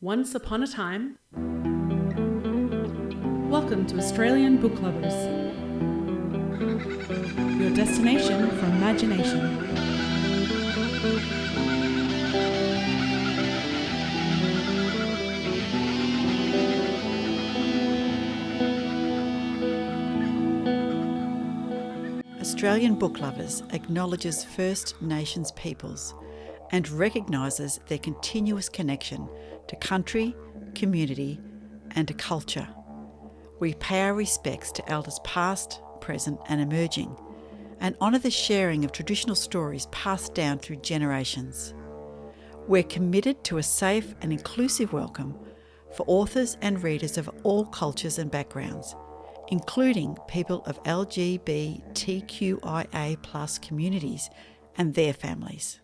Once upon a time. Welcome to Australian Book Lovers, your destination for imagination. Australian Book Lovers acknowledges First Nations peoples and recognises their continuous connection to country, community and to culture. We pay our respects to elders past, present and emerging, and honour the sharing of traditional stories passed down through generations. We're committed to a safe and inclusive welcome for authors and readers of all cultures and backgrounds, including people of LGBTQIA+ communities and their families.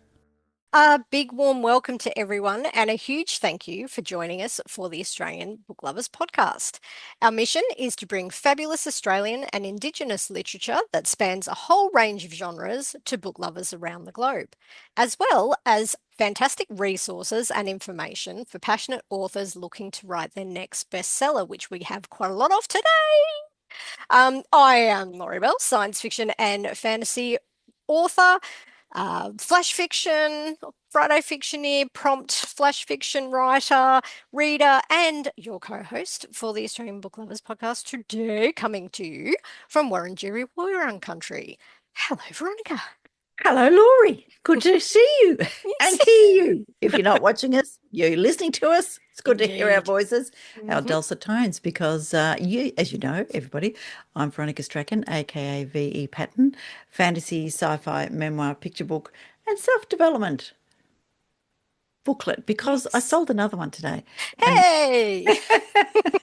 A big warm welcome to everyone and a huge thank you for joining us for the Australian Book Lovers podcast. Our mission is to bring fabulous Australian and Indigenous literature that spans a whole range of genres to book lovers around the globe, as well as fantastic resources and information for passionate authors looking to write their next bestseller, which we have quite a lot of today. I am Laurie Bell, science fiction and fantasy author, flash fiction, Friday fictioneer, prompt flash fiction writer, reader, and your co-host for the Australian Book Lovers podcast today, coming to you from Wurundjeri Wurrung country. Hello, Veronica. Hello, Laurie. Good to see you and hear you. If you're not watching us, you're listening to us. It's good to hear our voices, our dulcet tones, because you, as you know, everybody, I'm Veronica Strachan, aka V.E. Patton, fantasy, sci-fi, memoir, picture book, and self-development booklet, because I sold another one today. Hey!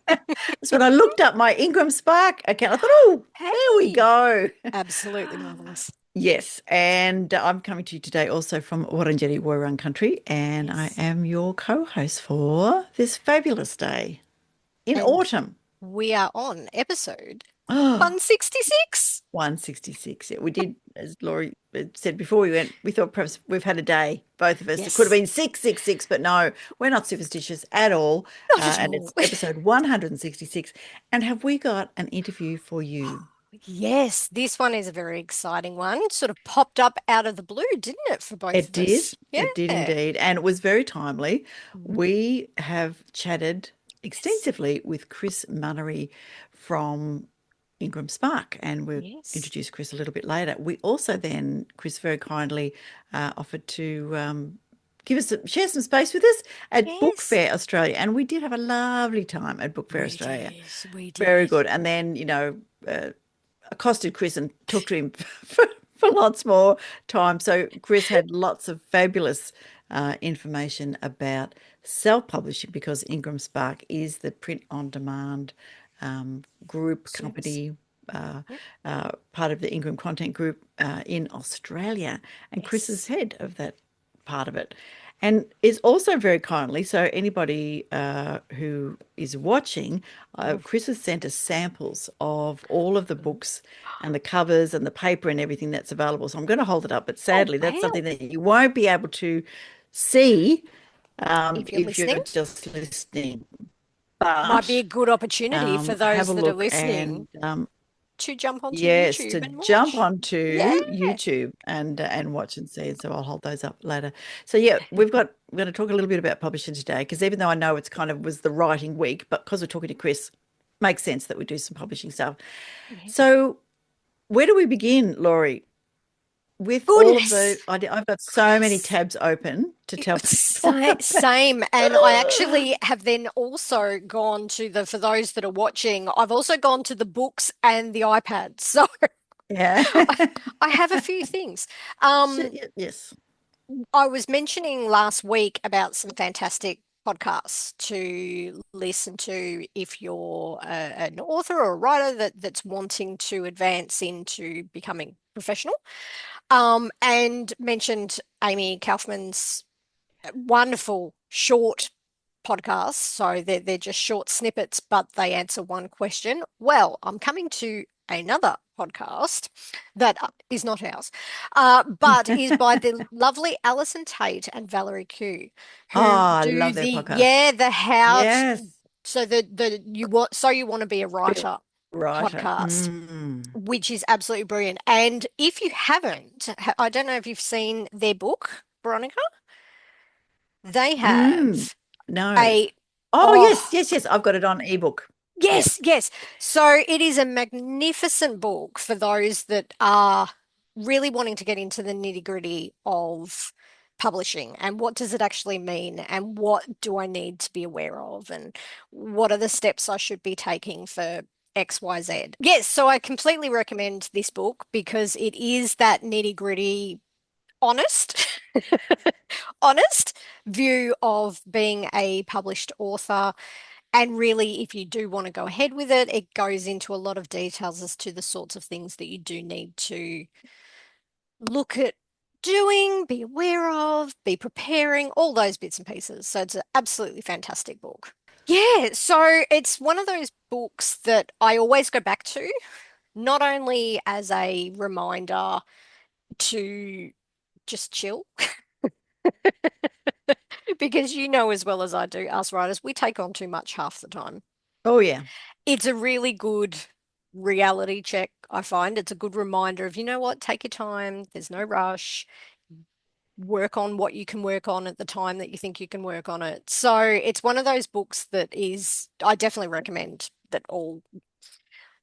That's when I looked up my Ingram Spark account. I thought, oh, there we go. Absolutely marvellous. Yes, and I'm coming to you today also from Wurundjeri Wurrung country, and I am your co-host for this fabulous day in autumn. We are on episode 166. 166. Yeah, we did, as Laurie said before we went, we thought perhaps we've had a day, both of us. It could have been 666, but no, we're not superstitious at all. And it's episode 166. And have we got an interview for you? Yes, this one is a very exciting one. Sort of popped up out of the blue, didn't it, for both of us? It did indeed. And it was very timely. We have chatted extensively with Chris Munnery from Ingram Spark, and we'll introduce Chris a little bit later. We also then, Chris very kindly offered to share some space with us at Book Fair Australia. And we did have a lovely time at Book Fair Australia. We did. Very good. And then, accosted Chris and talked to him for lots more time. So Chris had lots of fabulous information about self-publishing, because Ingram Spark is the print-on-demand group company, part of the Ingram Content Group in Australia. And Chris is head of that part of it. And is also very kindly, so anybody who is watching, Chris has sent us samples of all of the books and the covers and the paper and everything that's available. So I'm going to hold it up, but sadly that's something that you won't be able to see if you're just listening. But might be a good opportunity for those that are listening to jump onto YouTube and watch. Jump onto YouTube and watch and see. And so I'll hold those up later. So we're going to talk a little bit about publishing today, because even though I know it's kind of was the writing week, but because we're talking to Chris, makes sense that we do some publishing stuff. So where do we begin, Laurie? With all of I've got so many tabs open to tell people. Same. And I actually have then also gone to for those that are watching, I've also gone to the books and the iPad. So I have a few things. Yes. I was mentioning last week about some fantastic podcasts to listen to if you're an author or a writer that's wanting to advance into becoming professional. And mentioned Amy Kaufman's wonderful short podcasts. So they're just short snippets, but they answer one question. Well, I'm coming to another podcast that is not ours, but is by the lovely Allison Tait and Valerie Khoo, Oh, who I do love their the, podcast. yeah, the how to, Yes. so the you want to be a Be a writer writer. podcast, Mm. which is absolutely brilliant. And if you haven't, I don't know if you've seen their book, Veronica. They Mm. have No. a, Oh, yes, oh, yes, yes. I've got it on ebook. Yep. yes, yes. So it is a magnificent book for those that are really wanting to get into the nitty-gritty of publishing and what does it actually mean and what do I need to be aware of and what are the steps I should be taking for XYZ. Yes, so I completely recommend this book because it is that nitty-gritty, honest, honest view of being a published author. And really, if you do want to go ahead with it, it goes into a lot of details as to the sorts of things that you do need to look at doing, be aware of, be preparing, all those bits and pieces. So it's an absolutely fantastic book. Yeah, so it's one of those books that I always go back to, not only as a reminder to just chill, because you know as well as I do, us writers, we take on too much half the time. Oh, yeah. It's a really good reality check, I find. It's a good reminder of, you know what, take your time, there's no rush, work on what you can work on at the time that you think you can work on it. So it's one of those books that is, I definitely recommend that all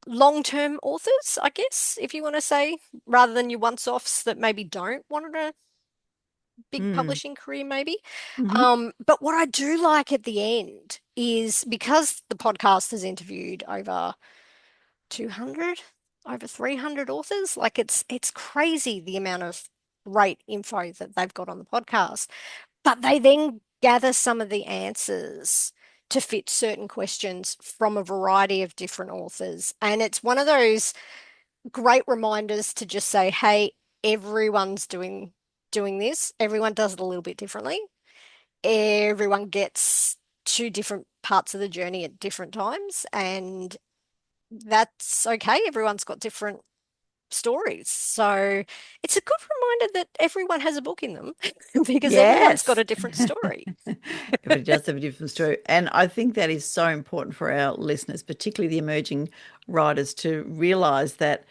long-term authors, I guess, if you want to say, rather than your once-offs that maybe don't want a big Mm. publishing career, maybe. Hmm. But what I do like at the end is because the podcast has interviewed over 200, over 300 authors. Like it's crazy the amount of great info that they've got on the podcast. But they then gather some of the answers to fit certain questions from a variety of different authors. And it's one of those great reminders to just say, hey, everyone's doing this. Everyone does it a little bit differently. Everyone gets to different parts of the journey at different times. And that's okay. Everyone's got different stories. So it's a good reminder that everyone has a book in them because everyone's got Yes. a different story. Everybody does have a different story. And I think that is so important for our listeners, particularly the emerging writers, to realize that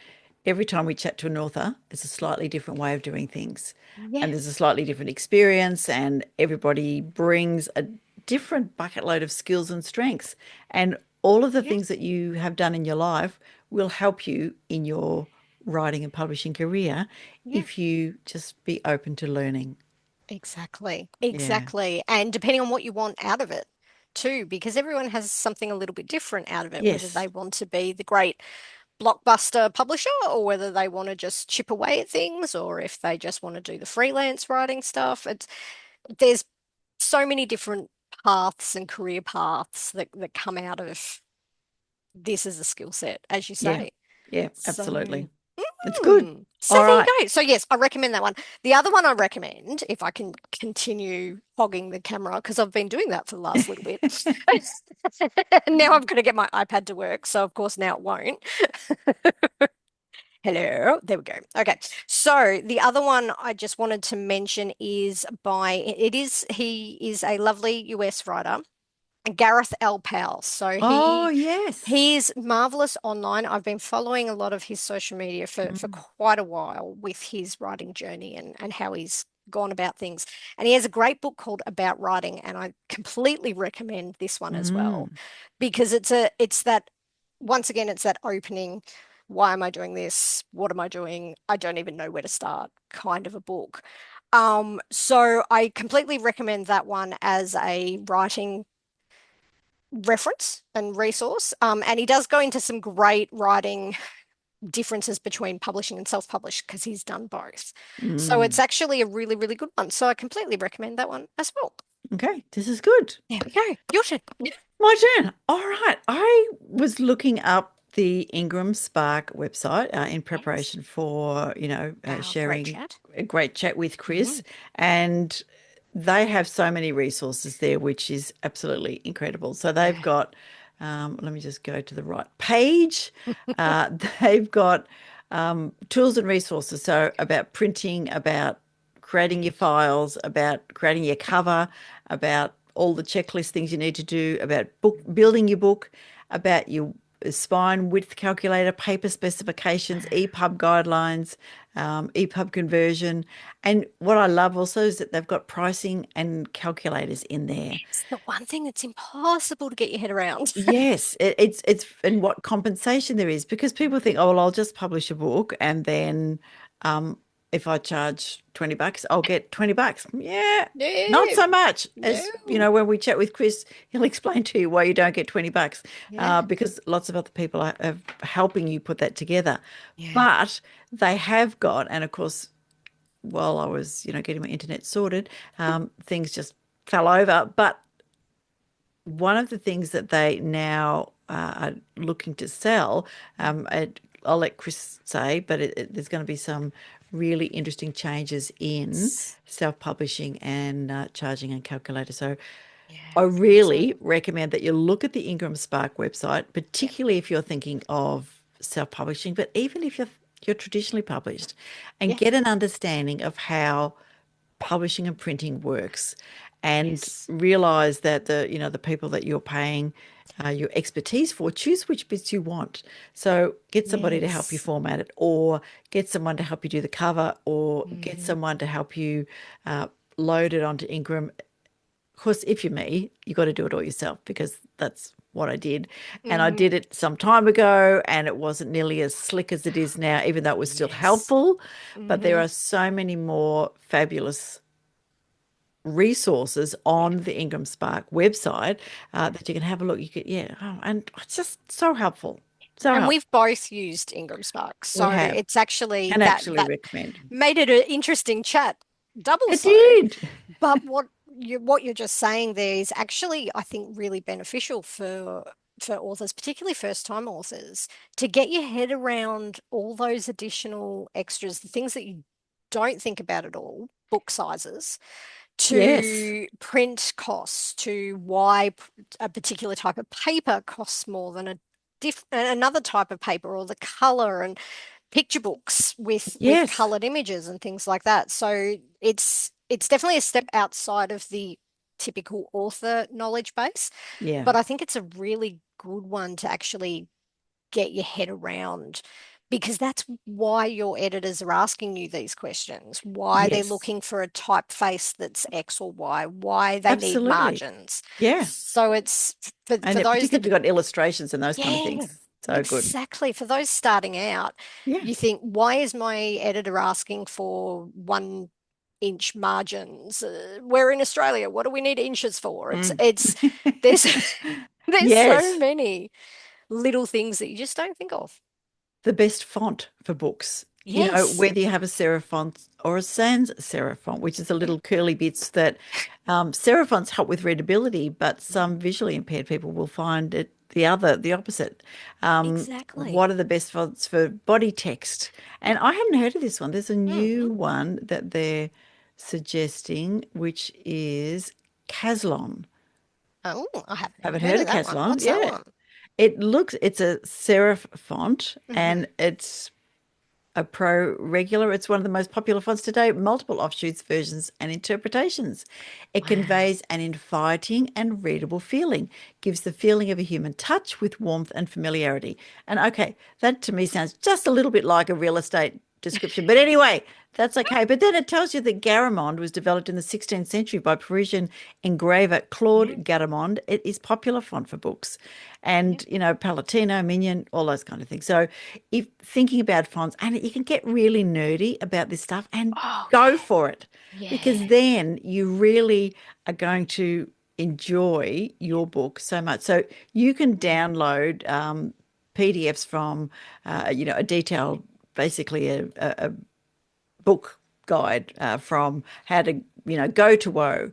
every time we chat to an author, it's a slightly different way of doing things. Yeah, And there's a slightly different experience, and everybody brings a different bucket load of skills and strengths. And all of the yeah, things that you have done in your life will help you in your writing and publishing career yeah. if you just be open to learning. Exactly. Yeah. Exactly. And depending on what you want out of it too, because everyone has something a little bit different out of it, whether Yes. they want to be the great blockbuster publisher or whether they want to just chip away at things or if they just want to do the freelance writing stuff. There's so many different paths and career paths that come out of this as a skill set, as you Yeah. say. Yeah, So, absolutely. It's good. so All there you right. go. So yes, I recommend that one. The other one I recommend, if I can continue hogging the camera, because I've been doing that for the last little bit. Now I've got to get my iPad to work. So of course now it won't. Hello. There we go. Okay. So the other one I just wanted to mention is he is a lovely US writer, Gareth L. Powell. So Oh, yes. he's marvelous online. I've been following a lot of his social media for Mm, quite a while with his writing journey and how he's gone about things. And he has a great book called About Writing, and I completely recommend this one as well mm, because it's that once again, it's that opening, why am I doing this? What am I doing? I don't even know where to start kind of a book. So I completely recommend that one as a writing reference and resource. And he does go into some great writing differences between publishing and self-published because he's done both. So it's mm. actually a really, really good one. So I completely recommend that one as well. Okay, this is good. There we go. Your turn. My turn. All right. I was looking up the Ingram Spark website in Yes. preparation for, Our great sharing chat. a great chat with Mhm. Chris. And they have so many resources there, which is absolutely incredible. So they've Yeah. got let me just go to the right page. They've got tools and resources. So about printing, about creating your files, about creating your cover, about all the checklist things you need to do, about building your book, about your spine width calculator, paper specifications, EPUB guidelines, EPUB conversion. And what I love also is that they've got pricing and calculators in there. It's the one thing that's impossible to get your head around. Yes, it's and what compensation there is, because people think, oh well, I'll just publish a book and then if I charge $20, I'll get $20. Yeah, not No, so much. As you no. know, when we chat with Chris, he'll explain to you why you don't get $20, Yeah, because lots of other people are helping you put that together. yeah. But they have got, and of course, while I was, getting my internet sorted, things just fell over. But one of the things that they now are looking to sell, I'll let Chris say, but there's going to be some really interesting changes in Yes. self-publishing and charging and calculator. So Yeah, I very really exciting. recommend that you look at the Ingram Spark website, Yeah, particularly if you're thinking of self-publishing, but even if you're traditionally published, and yeah, get an understanding of how publishing and printing works, and yes, realize that the people that you're paying your expertise for, choose which bits you want. So get somebody to help you yes. format it, or get someone to help you do the cover, or get Hmm. someone to help you uh, load it onto Ingram. Of course, if you're me, you got to do it all yourself, because that's what I did. And I Hmm. did it some time ago, and it wasn't nearly as slick as it is now, even though it was still Yes. helpful. But there Hmm. are so many more fabulous resources Yeah. on the Ingram Spark website that you can have a look. You could, yeah, and it's just so helpful, so And helpful. we've both used Ingram Spark, We so have, it's actually can that actually that recommend. made it an interesting chat, double It so. did. But what you're just saying there is actually, I think, really beneficial for authors, particularly first-time authors, to get your head around all those additional extras, the things that you don't think about at all, book sizes, Yes, to print costs, to why a particular type of paper costs more than another type of paper, or the color, and picture books with yes, colored images and things like that. So it's definitely a step outside of the typical author knowledge base, yeah, but I think it's a really good one to actually get your head around, because that's why your editors are asking you these questions, why they're yes, looking for a typeface that's X or Y, why they need absolutely, margins. yeah. So it's And for it those that, particularly got illustrations and those kind of yeah, things. So good. exactly. For those starting out, Yeah. you think, why is my editor asking for 1 inch margins? We're in Australia. What do we need inches for? Mm. There's there's so Yes. many little things that you just don't think of. The best font for books. Yes. Whether you have a serif font or a sans serif font, which is a little curly bits that serif fonts help with readability, but some visually impaired people will find it the opposite. Exactly. What are the best fonts for body text? And I hadn't heard of this one. There's a Mm. new one that they're suggesting, which is Caslon. Oh, I haven't Haven't heard heard of of that one. Caslon? What's that Yeah. one? It's a serif font, Hmm. and it's a pro regular. It's one of the most popular fonts today, multiple offshoots, versions, and interpretations. It Wow. conveys an inviting and readable feeling, gives the feeling of a human touch with warmth and familiarity. And okay, that to me sounds just a little bit like a real estate description. But anyway, that's okay. But then it tells you that Garamond was developed in the 16th century by Parisian engraver Yeah. Claude Garamond. It is popular font for books. Yeah. And, Palatino, Minion, all those kind of things. So if thinking about fonts, and you can get really nerdy about this stuff and Oh, go for it, yeah. because then you really are going to enjoy your book so much. So you can download PDFs from, a detailed, basically a book guide from how to, go to woe,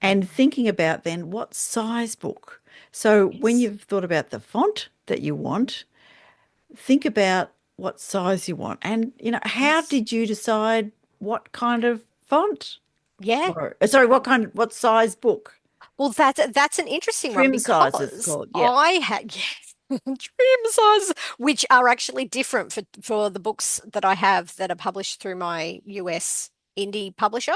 and thinking about then what size book. So when Yes. you've thought about the font that you want, think about what size you want. And, how Yes. did you decide what kind of font? Yeah. Or, sorry, what size book? Well, that's an interesting one Trim size it's because called. Yeah. I had yes, trim sizes, which are actually different for the books that I have that are published through my US indie publisher.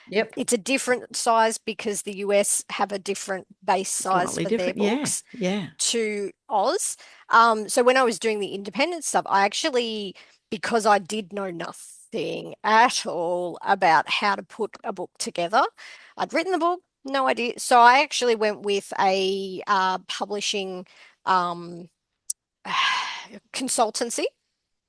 Yep. It's a different size because the US have a different base size Slightly for their different. Yeah. books Yeah. to Oz. So when I was doing the independent stuff, I actually, because I did know nothing at all about how to put a book together, I'd written the book, no idea. So I actually went with a publishing um, consultancy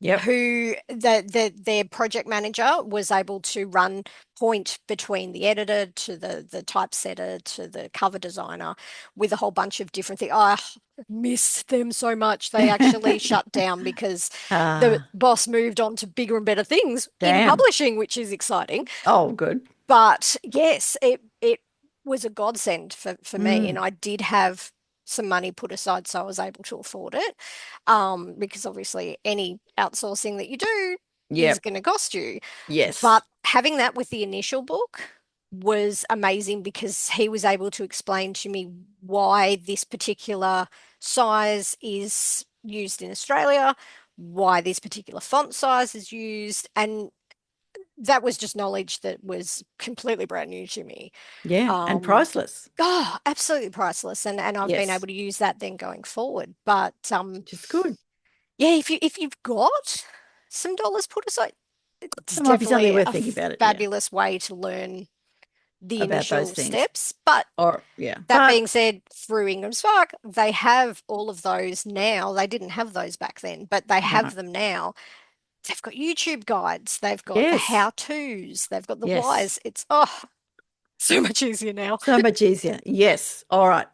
Yep. who their project manager was able to run point between the editor to the typesetter to the cover designer with a whole bunch of different things. I miss them so much. They actually shut down because the Ah, boss moved on to bigger and better things in damn. publishing, which is exciting. Oh, good. But yes, it was a godsend for me, and Mm. I did have some money put aside, so I was able to afford it. Because obviously any outsourcing that you do is Yep. going to cost you. Yes. But having that with the initial book was amazing because he was able to explain to me why this particular size is used in Australia, why this particular font size is used, and that was just knowledge that was completely brand new to me. Yeah. And Um, priceless. oh, absolutely priceless, and I've been Yes. able to use that then going forward. But Which is good. yeah, if you've got some dollars put aside, it's It might be something definitely worth a thinking about it. Yeah. fabulous way to learn the About those initial things. steps. But Or, yeah. that But being said, through Ingram Spark, they have all of those now. They didn't have those back then, but they no. have them now. They've got YouTube guides, they've got the Yes. how-tos, they've got the Yes. whys. It's so much easier now. So much easier. Yes. All right.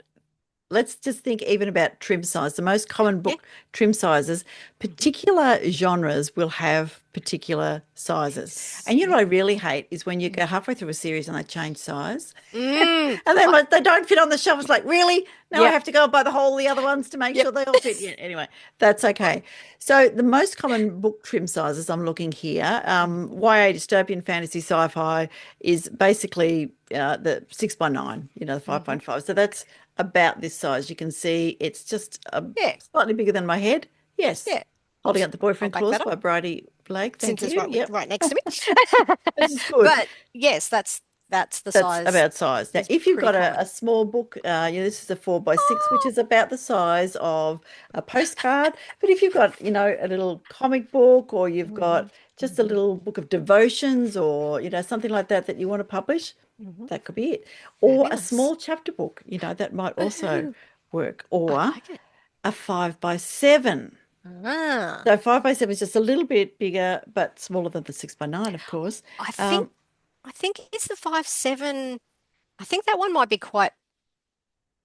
Let's just think even about trim size. The most common Yeah. book trim sizes, Mhm. particular genres will have particular sizes. Yes. And you know what I Yeah. really hate is when you go Mm. halfway through a series and they change size. Mm. And then I- like, they don't fit on the shelf. It's like, really? Now I Yep. have to go and buy the whole the other ones to make Yep. sure they all fit. Yeah, anyway, that's okay. So the most common book trim sizes I'm looking here, Mhm. YA dystopian fantasy sci-fi is basically the 6 by 9, the Mhm. 5.5. So that's about this size. You can see it's just Yeah. slightly bigger than my head. Yes. Yeah. I'll, Holding up the I'll boyfriend back clause that up by Bridie Blake. Thank since it's you. Yep. right next to me. This is good. But yes, that's the That's size about size. Now, is if you've pretty got a common. small book, this is a 4 by 6, which Oh, is about the size of a postcard. But if you've got, a little comic book, or you've mhm, got just a mhm, little book of devotions, or, something like that that you want to publish, mhm. that could be it. Or a Fabulous. small chapter book, that might also Ooh, work. I Or like it. a 5 by 7. Ah, So 5 by 7 is just a little bit bigger, but smaller than the 6 by 9, of course. I think Um, I think it's the 5/7. I think that one might be quite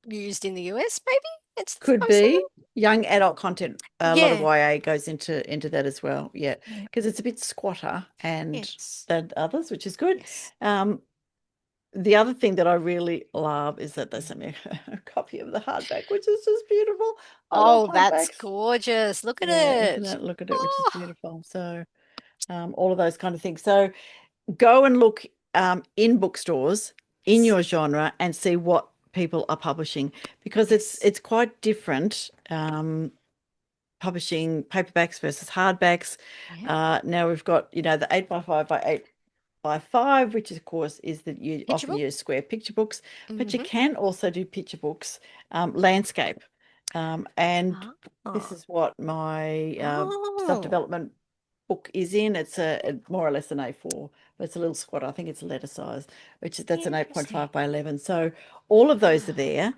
used in the US, maybe. It's the Could 5/7. be young adult content. A lot of Yeah. YA goes into that as well. Yeah, Yeah. because it's a bit squatter and Yes. than others, which is good. Yes. Um, the other thing that I really love is that they sent me a copy of the hardback, which is just beautiful. I love Oh, that's hardbacks. gorgeous. Look at Yeah, isn't it. it? Look at it, which is Oh, beautiful. So, all of those kind of things. So, go and look in bookstores in yes. your genre and see what people are publishing, because it's Yes. it's quite different. Publishing paperbacks versus hardbacks. Yeah. Now we've got, the 8 by 5 by 8 by 5, which of course is that you Picture often book. use square picture books, but you Mm-hmm. can also do picture books, landscape. And this Oh. is what my Oh. self-development book is in. It's more or less an A4, but it's a little squatter. I think it's letter size, that's an Interesting. 8.5 by 11. So all of those are Ah. there.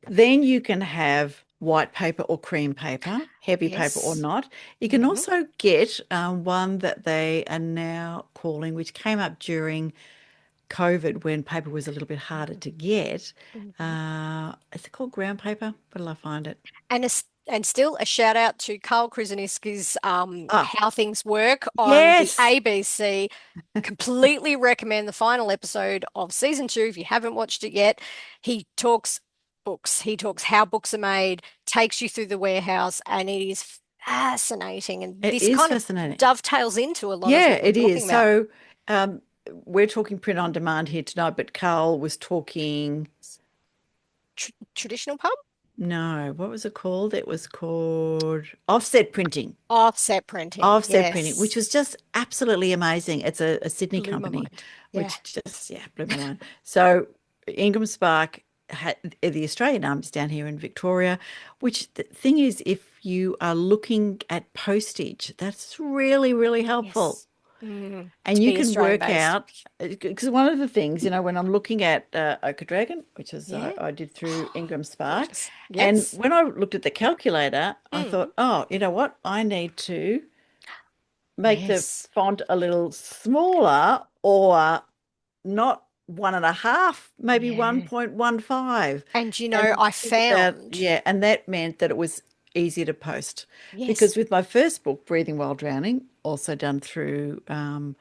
Then you can have white paper or cream paper, heavy paper or Yes. not. You can Mm-hmm. also get one that they are now calling, which came up during COVID when paper was a little bit harder to get. Mm-hmm. Is it called ground paper? Where will I find it? And still a shout out to Carl Kruseniski's Ah, How Things Work on the yes, ABC. Completely recommend the final episode of season 2 if you haven't watched it yet. He talks books, he talks how books are made, takes you through the warehouse, and it is fascinating. And it this is kind of fascinating. dovetails into a lot of Yeah, what we're it is. talking about. So um, we're talking print on demand here tonight, but Carl was talking traditional pub? No, what was it called? It was called offset printing. Offset printing. Offset printing, which was Yes. just absolutely amazing. It's a Sydney Blew my company, mind. Yeah. which just, yeah, blew my mind. So Ingram Spark had the Australian arm is down here in Victoria, which the thing is, if you are looking at postage, that's really, really helpful. Yes. Mm, And to you be can Australian work based. out, because one of the things, when I'm looking at Ochre Dragon, which is Yeah. I did through Ingram Spark, Gorgeous. and Yes. when I looked at the calculator, I Mm, thought, oh, you know what? I need to make the yes. font a little smaller, or not one and a half, maybe Yeah. 1.15. And And I think about, found, yeah, and that meant that it was easier to post. yes. Because with my first book, Breathing While Drowning, also done through Ingram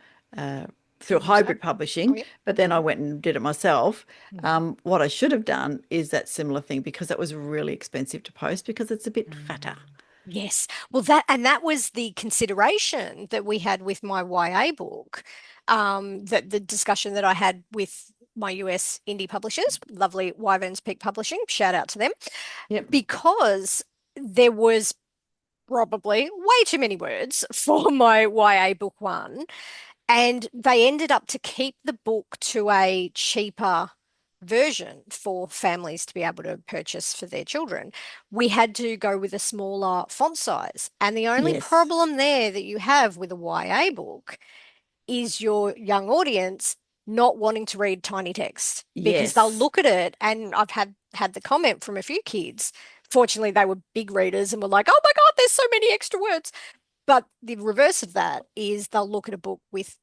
Spark. hybrid Oh, publishing, yep. but then I went and did it myself. Mm. What I should have done is that similar thing, because that was really expensive to post because it's a bit fatter. Mm. Yes. Well, that was the consideration that we had with my YA book. That the discussion that I had with my US indie publishers, lovely Wyvern's Peak Publishing, shout out to them, Yep. because there was probably way too many words for my YA book one. And they ended up to keep the book to a cheaper version for families to be able to purchase for their children. We had to go with a smaller font size. And the only Yes. problem there that you have with a YA book is your young audience not wanting to read tiny text because they'll Yes. look at it. And I've had the comment from a few kids. Fortunately, they were big readers and were like, oh my God, there's so many extra words. But the reverse of that is they'll look at a book with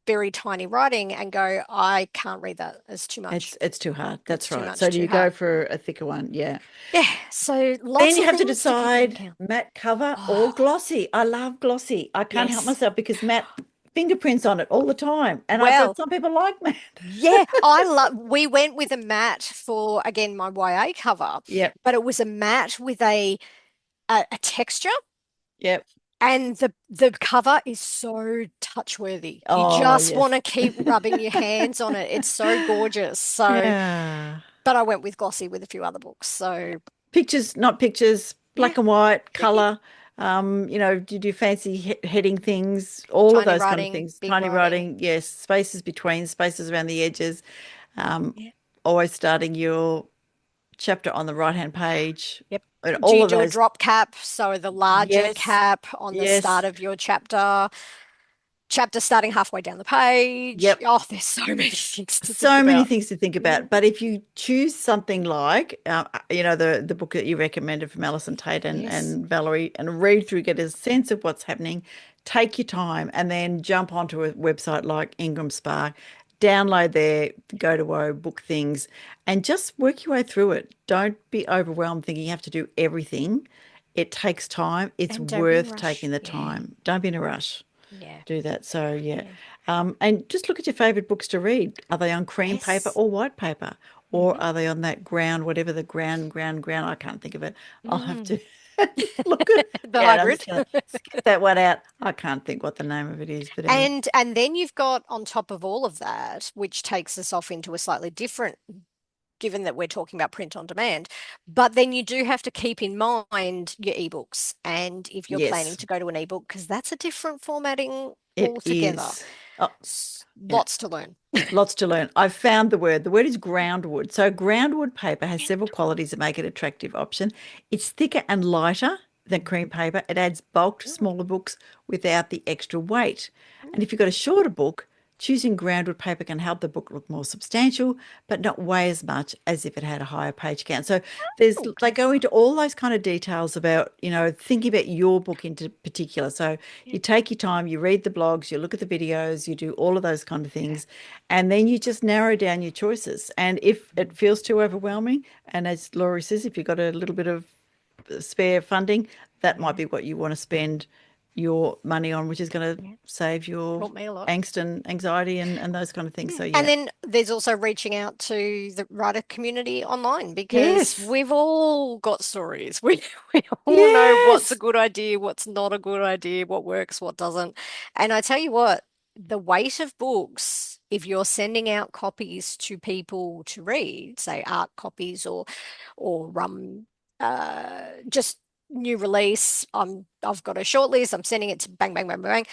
very tiny writing and go, I can't read that. It's too much. It's too hard. It's That's too right. much, So do too you go hard. for a thicker one? Yeah. Yeah. So Then lots you of have to things to keep into decide account. matte cover or Oh, glossy. I love glossy. I can't help yes. myself because matte fingerprints on it all the time. And I've read Well, some people like matte. yeah, we went with a matte for, again, my YA cover, Yep. but it was a matte with a texture. Yep. And the cover is so touch-worthy. You Oh, just want yes. to keep rubbing your hands on it. It's so gorgeous. So, Yeah. but I went with glossy with a few other books. So, Pictures, not pictures, yeah, black and white, yep, yep. color. Do you do fancy heading things? All of Tiny those kind of writing, things. big Tiny writing. writing, yes. Spaces between, spaces around the edges. Um, Yeah. Always starting your chapter on the right-hand page, Yep. and Do all you of do a those. drop cap? So the larger Yes, cap on the start yes, of your chapter starting halfway down the page. yep. Oh, there's so many things to think So many about. things to think Mm, about. But if you choose something like, the book that you recommended from Allison, Tait yes. and Valerie, and read through, get a sense of what's happening, take your time, and then jump onto a website like Ingram Spark, download their go-to-woe book things, and just work your way through it. Don't be overwhelmed thinking you have to do everything. It takes time. It's And don't be in a worth rush. taking the Yeah. time. Don't be in a rush. Yeah. Do that. So yeah. Yeah. And just look at your favorite books to read. Are they on cream paper Yes. or white paper? Or Hmm. are they on that ground, whatever the ground? I can't think of it. I'll have Mm. to look at. The Yeah, I'm hybrid. just gonna skip that one out. I can't think what the name of it is, but anyway. And then you've got on top of all of that, which takes us off into a slightly different, given that we're talking about print on demand, but then you do have to keep in mind your ebooks and if you're planning Yes, to go to an ebook, because that's a different formatting it altogether. is. Oh, yeah. Lots to learn. Lots to learn. I've found the word. The word is groundwood. So groundwood paper has several qualities that make it an attractive option. It's thicker and lighter than cream paper. It adds bulk to smaller books without the extra weight. And if you've got a shorter book, choosing groundwood paper can help the book look more substantial, but not weigh as much as if it had a higher page count. So they go into all those kind of details about, thinking about your book into particular. So you take your time, you read the blogs, you look at the videos, you do all of those kind of things, and then you just narrow down your choices. And if it feels too overwhelming, and as Laurie says, if you've got a little bit of spare funding, that might Yeah. be what you want to spend your money on, which is going to Yeah. save your Taught me a lot. angst and anxiety and those kind of things. So And yeah. then there's also reaching out to the writer community online because Yes. we've all got stories. We all know what's a Yes. good idea, what's not a good idea, what works, what doesn't. And I tell you what, the weight of books, if you're sending out copies to people to read, say art copies or just new release, I've got a short list, I'm sending it to bang, bang, bang, bang,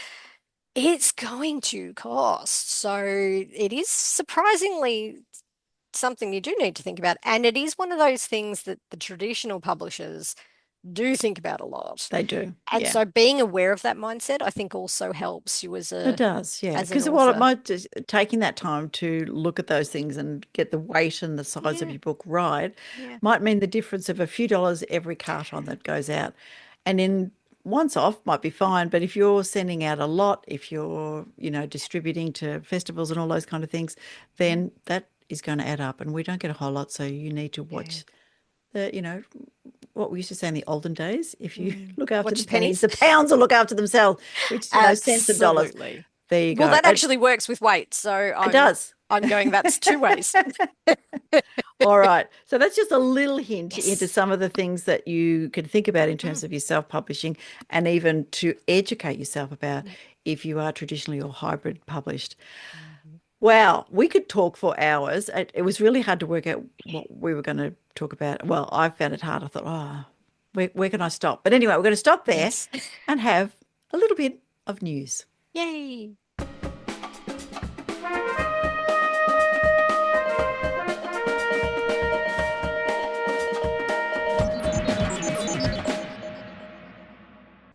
it's going to cost. So it is surprisingly something you do need to think about. And it is one of those things that the traditional publishers do think about a lot. They do. And Yeah. so being aware of that mindset, I think also helps you It does, yeah. as an Because while it author. might just taking that time to look at those things and get the weight and the size of Yeah. your book right Yeah. might mean the difference of a few dollars every carton that goes out. And in once off might be fine, but if you're sending out a lot, if you're, distributing to festivals and all those kind of things, then that is going to add up, and we don't get a whole lot, so you need to watch what we used to say in the olden days, if you look after Watch the the pennies, pennies. the pounds will look after themselves, which, cents and dollars. Absolutely. There you go. Well, that actually works with weight. So It does. I'm going, that's two ways. All right. So that's just a little hint Yes. into some of the things that you can think about in terms of your self-publishing, and even to educate yourself about if you are traditionally or hybrid published. Wow, we could talk for hours. It was really hard to work out what we were going to talk about. Well, I found it hard. I thought, where can I stop? But anyway, we're going to stop there Yes. and have a little bit of news. Yay.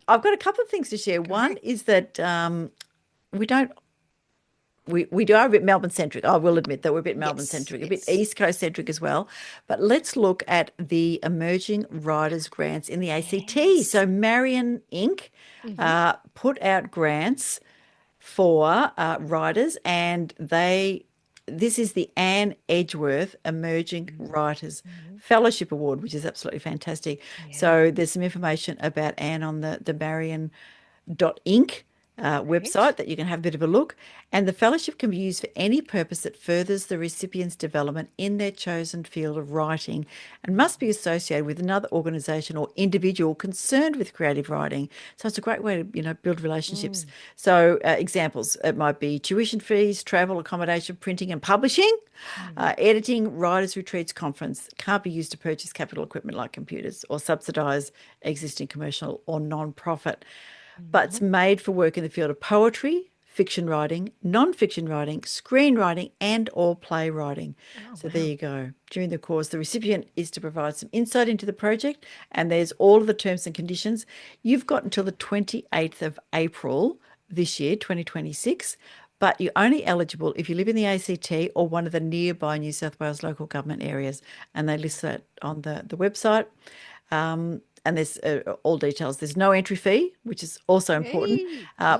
I've got a couple of things to share. One is that we don't. We are a bit Melbourne centric. I will admit that we're a bit Melbourne centric, a bit East Coast centric as well. But let's look at the emerging writers grants in the ACT. So Marion Inc. Put out grants for writers, and this is the Anne Edgeworth Emerging Writers Fellowship Award, which is absolutely fantastic. So there's some information about Anne on the Marion.inc website that you can have a bit of a look. And the fellowship can be used for any purpose that furthers the recipient's development in their chosen field of writing, and must be associated with another organisation or individual concerned with creative writing. So it's a great way to build relationships. So examples, it might be tuition fees, travel, accommodation, printing and publishing, editing, writers' retreats, conference. Can't be used to purchase capital equipment like computers or subsidise existing commercial or non-profit. But it's made for work in the field of poetry, fiction writing, non-fiction writing, screenwriting, and or playwriting. There you go. During the course, the recipient is to provide some insight into the project, and there's all of the terms and conditions. You've got until the 28th of April this year, 2026, but you're only eligible if you live in the ACT or one of the nearby New South Wales local government areas, and they list that on the website. And there's all details. There's no entry fee, which is also important.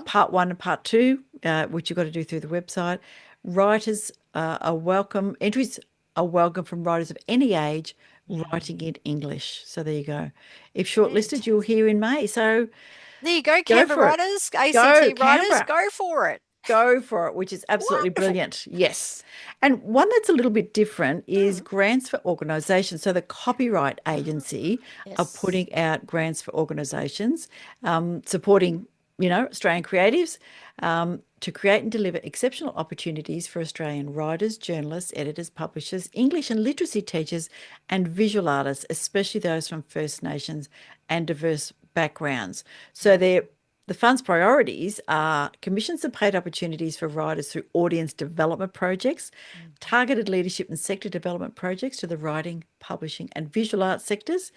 Part 1 and Part 2, which you've got to do through the website. Writers are welcome. Entries are welcome from writers of any age writing in English. So there you go. If shortlisted, you'll hear in May. So there you go, Canberra writers, ACT writers, go for it. Go for it, which is absolutely brilliant. Yes. And one that's a little bit different is grants for organisations. So the Copyright Agency are putting out grants for organisations, supporting, Australian creatives to create and deliver exceptional opportunities for Australian writers, journalists, editors, publishers, English and literacy teachers, and visual artists, especially those from First Nations and diverse backgrounds. So the fund's priorities are commissions and paid opportunities for writers through audience development projects, targeted leadership and sector development projects to the writing, publishing and visual arts sectors,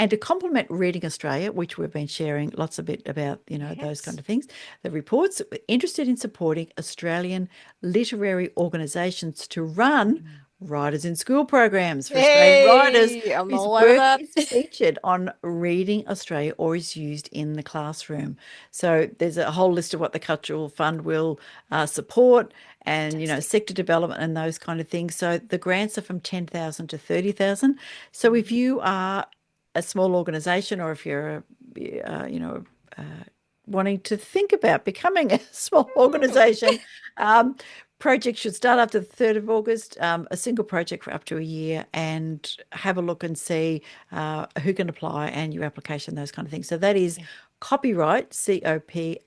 and to complement Reading Australia, which we've been sharing lots a bit about, those kind of things. The reports interested in supporting Australian literary organisations to run Writers in School programs for Australian writers whose work is featured on Reading Australia or is used in the classroom. So there's a whole list of what the Cultural Fund will support, and sector development and those kind of things. So the grants are from $10,000 to $30,000. So if you are a small organisation, or if you're wanting to think about becoming a small organisation, projects should start after the 3rd of August, a single project for up to a year, and have a look and see who can apply and your application, those kind of things. So that is Copyright, COPYRIGHT,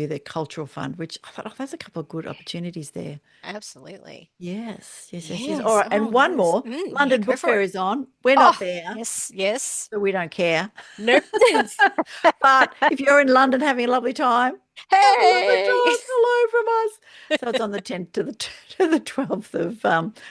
their cultural fund, which I thought, oh, there's a couple of good opportunities there. Absolutely. Yes, yes, yes, yes. All Yes. right, Oh, and one nice. more. Yeah, London go Book for Fair it. is on. We're not Oh, there, yes, yes. so we don't care. Nope. But if you're in London having a lovely time, have a lovely Hey. time. Hello from us. So it's on the 10th to the 12th of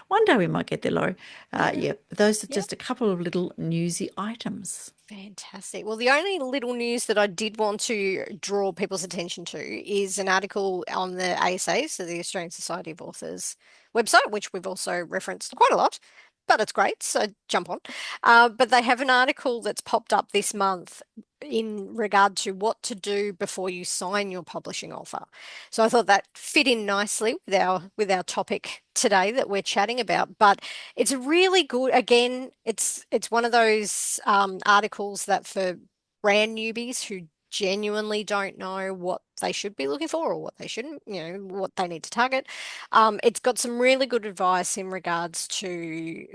one day we might get there, Laurie. Yeah, those are Yep. just a couple of little newsy items. Fantastic. Well, the only little news that I did want to draw people's attention to is an article on the ASA, so the Australian Society of Authors website, which we've also referenced quite a lot, but it's great, so jump on. But they have an article that's popped up this month in regard to what to do before you sign your publishing offer. So I thought that fit in nicely with our topic today that we're chatting about. But it's really good. Again, it's one of those articles that for brand newbies who genuinely don't know what they should be looking for or what they shouldn't, what they need to target. It's got some really good advice in regards to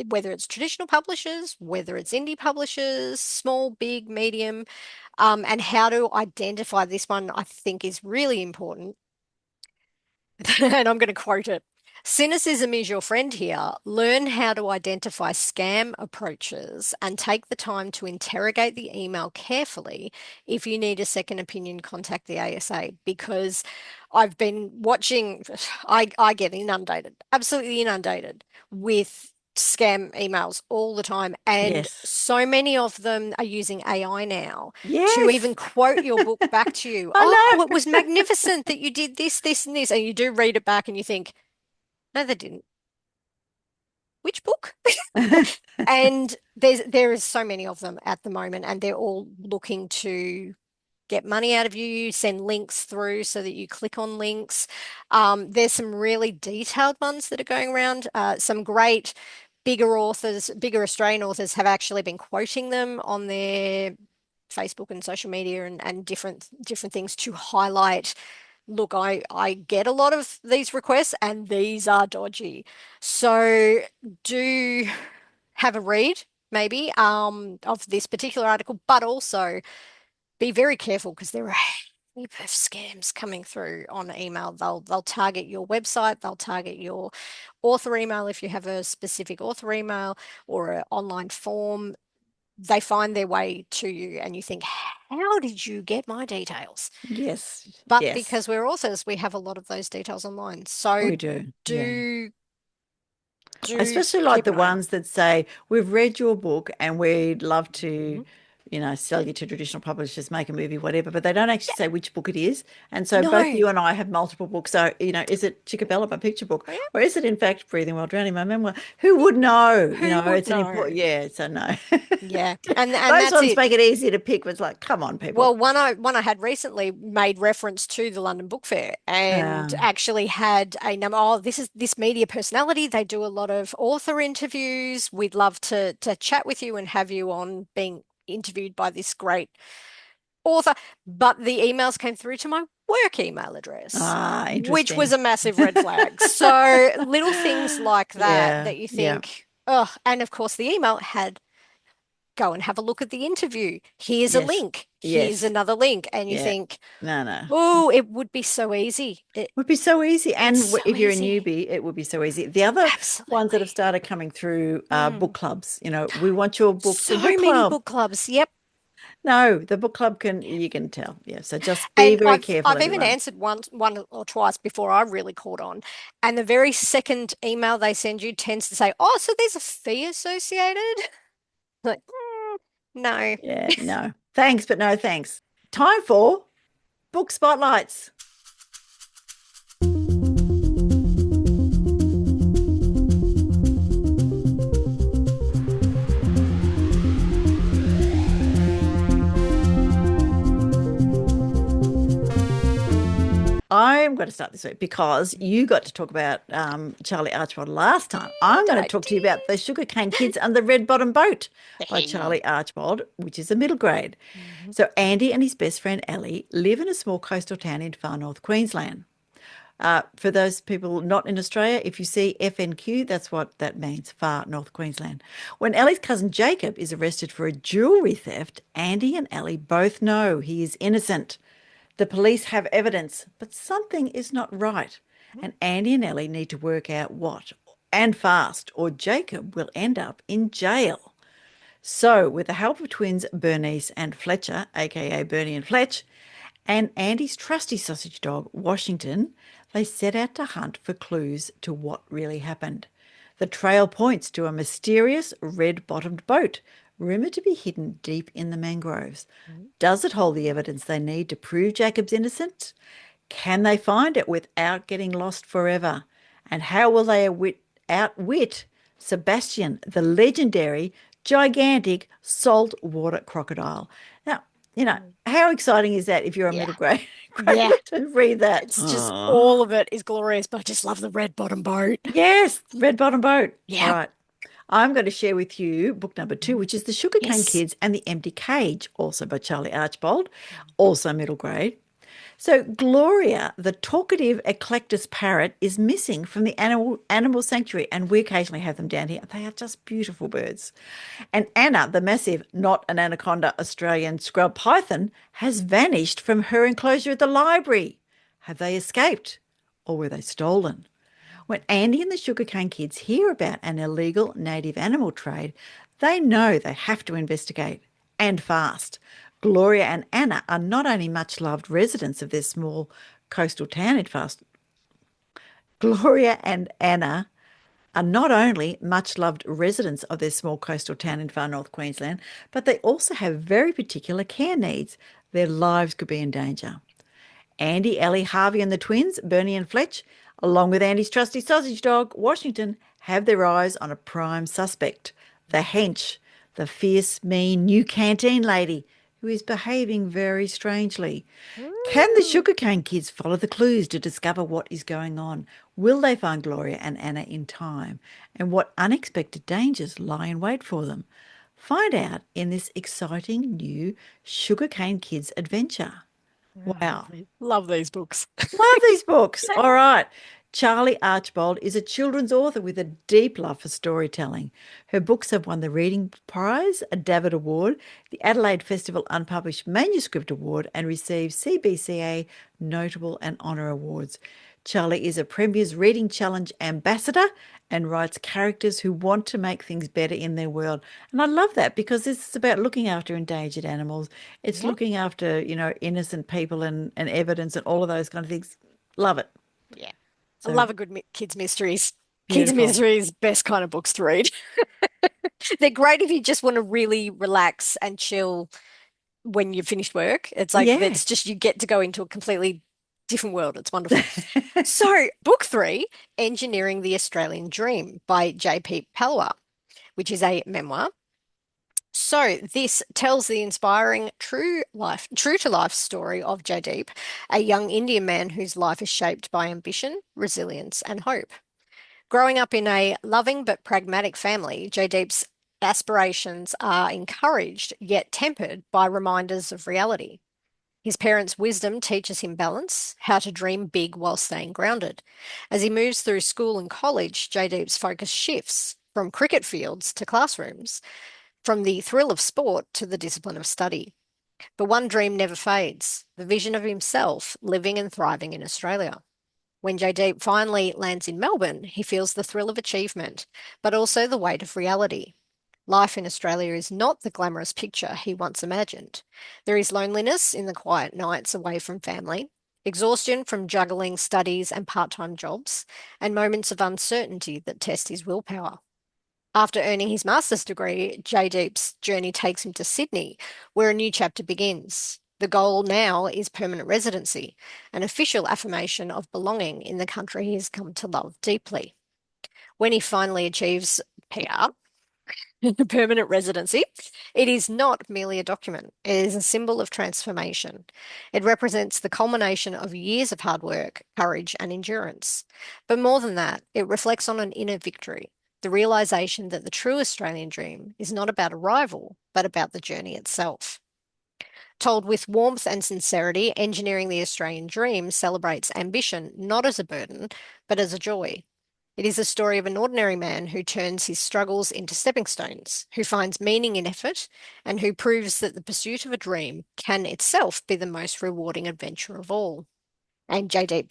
whether it's traditional publishers, whether it's indie publishers, small, big, medium, and how to identify. This one I think is really important. And I'm going to quote it. Cynicism is your friend here. Learn how to identify scam approaches and take the time to interrogate the email carefully. If you need a second opinion, contact the ASA, because I've been watching, I get inundated, absolutely inundated with scam emails all the time. And Yes. so many of them are using AI now to Yes. even quote your book back to you. I Oh, know. it was magnificent that you did this, this, and this. And you do read it back and you think, no, they didn't. Which book? And there is so many of them at the moment, and they're all looking to get money out of you, send links through so that you click on links. There's some really detailed ones that are going around. Some great bigger authors, bigger Australian authors have actually been quoting them on their Facebook and social media and different things to highlight. Look, I get a lot of these requests and these are dodgy. So do have a read maybe of this particular article, but also be very careful because there are a heap of scams coming through on email. They'll target your website, they'll target your author email if you have a specific author email or an online form. They find their way to you and you think, how did you get my details? Yes. But Yes. because we're authors, we have a lot of those details online. So We do. Yeah. Especially like keep the an eye out. ones that say, we've read your book and we'd love to, Mhm. sell you to traditional publishers, make a movie, whatever, but they don't actually say which book it is. And so both No. you and I have multiple books. So, is it Chickabella, my picture book? Oh, yeah. Or is it, in fact, Breathing While Drowning, my memoir? Who would know? Who would It's an important, know? yeah, so no. Yeah. And Those that's ones it. make it easier to pick. It's like, come on, people. Well, one I had recently made reference to the London Book Fair and actually had a number. Oh, this is this media personality. They do a lot of author interviews. We'd love to chat with you and have you on being interviewed by this great author. But the emails came through to my work email address, which was Interesting. a massive red flag. So little things like that Yeah, that you yeah. think, oh, and of course the email had go and have a look at the interview. Here's a Yes, link. Here's yes, another link. And you yeah. think, No. oh, it would be so easy. Would be so easy. It's And so if you're a easy. newbie, it would be so easy. The other ones that have Absolutely. started coming through are book clubs. We want your book for So book many club. book clubs. Yep. No, the book club you can tell. Yeah. So just be And very careful, I've even everyone. answered one or twice before I really caught on. And the very second email they send you tends to say, oh, so there's a fee associated? Like, no. Yeah, no. Thanks, but no thanks. Time for book spotlights. I'm going to start this week because you got to talk about Charlie Archbold last time. I'm going to talk to you about the Sugarcane Kids and the Red Bottom Boat by Charlie Archbold, which is a middle grade. So Andy and his best friend Ellie live in a small coastal town in far north Queensland. For those people not in Australia, if you see FNQ, that's what that means, Far North Queensland. When Ellie's cousin Jacob is arrested for a jewellery theft, Andy and Ellie both know he is innocent. The police have evidence, but something is not right. And Andy and Ellie need to work out what, and fast, or Jacob will end up in jail. So, with the help of twins Bernice and Fletcher, aka Bernie and Fletch, and Andy's trusty sausage dog, Washington, they set out to hunt for clues to what really happened. The trail points to a mysterious red-bottomed boat, rumoured to be hidden deep in the mangroves. Does it hold the evidence they need to prove Jacob's innocent? Can they find it without getting lost forever? And how will they outwit Sebastian, the legendary, gigantic saltwater crocodile? Now, how exciting is that if you're a middle grade to read that? It's just all of it is glorious, but I just love the red bottom boat. Yes, red bottom boat. Yeah. All right. I'm going to share with you book number 2, which is The Sugarcane Kids and the Empty Cage, also by Charlie Archbold, also middle grade. So Gloria, the talkative eclectus parrot, is missing from the animal sanctuary, and we occasionally have them down here. They are just beautiful birds. And Anna, the massive, not an anaconda, Australian scrub python, has vanished from her enclosure at the library. Have they escaped, or were they stolen? When Andy and the Sugarcane Kids hear about an illegal native animal trade, they know they have to investigate, and fast. Gloria and Anna are not only much-loved residents of their small coastal town in Gloria and Anna are not only much-loved residents of their small coastal town in far north Queensland, but they also have very particular care needs. Their lives could be in danger. Andy, Ellie, Harvey and the twins, Bernie and Fletch, along with Andy's trusty sausage dog, Washington, have their eyes on a prime suspect, the hench, the fierce, mean new canteen lady who is behaving very strangely. Can the Sugarcane Kids follow the clues to discover what is going on? Will they find Gloria and Anna in time? And what unexpected dangers lie in wait for them? Find out in this exciting new Sugarcane Kids adventure. Wow. Love these books. Love these books. All right. Charlie Archbold is a children's author with a deep love for storytelling. Her books have won the Reading Prize, a David Award, the Adelaide Festival Unpublished Manuscript Award, and received CBCA Notable and Honour Awards. Charlie is a Premier's Reading Challenge ambassador and writes characters who want to make things better in their world. And I love that because this is about looking after endangered animals. It's looking after, innocent people and evidence and all of those kind of things. Love it. Yeah. So, I love a good kids' mysteries. Beautiful. Kids' mysteries, best kind of books to read. They're great if you just want to really relax and chill when you've finished work. It's like, it's just, you get to go into a completely different world. It's wonderful. So, book 3, Engineering the Australian Dream by Jaideep Powell, which is a memoir. So this tells the inspiring true to life story of Jaideep, a young Indian man whose life is shaped by ambition, resilience, and hope. Growing up in a loving but pragmatic family, Jaideep's aspirations are encouraged yet tempered by reminders of reality. His parents' wisdom teaches him balance, how to dream big while staying grounded. As he moves through school and college, Jaideep's focus shifts from cricket fields to classrooms, from the thrill of sport to the discipline of study. But one dream never fades, the vision of himself living and thriving in Australia. When Jaideep finally lands in Melbourne, he feels the thrill of achievement, but also the weight of reality. Life in Australia is not the glamorous picture he once imagined. There is loneliness in the quiet nights away from family, exhaustion from juggling studies and part-time jobs, and moments of uncertainty that test his willpower. After earning his master's degree, Jaideep's journey takes him to Sydney, where a new chapter begins. The goal now is permanent residency, an official affirmation of belonging in the country he has come to love deeply. When he finally achieves PR, permanent residency, it is not merely a document. It is a symbol of transformation. It represents the culmination of years of hard work, courage, and endurance. But more than that, it reflects on an inner victory. The realization that the true Australian dream is not about arrival, but about the journey itself. Told with warmth and sincerity, Engineering the Australian Dream celebrates ambition not as a burden, but as a joy. It is a story of an ordinary man who turns his struggles into stepping stones, who finds meaning in effort, and who proves that the pursuit of a dream can itself be the most rewarding adventure of all. And Jaideep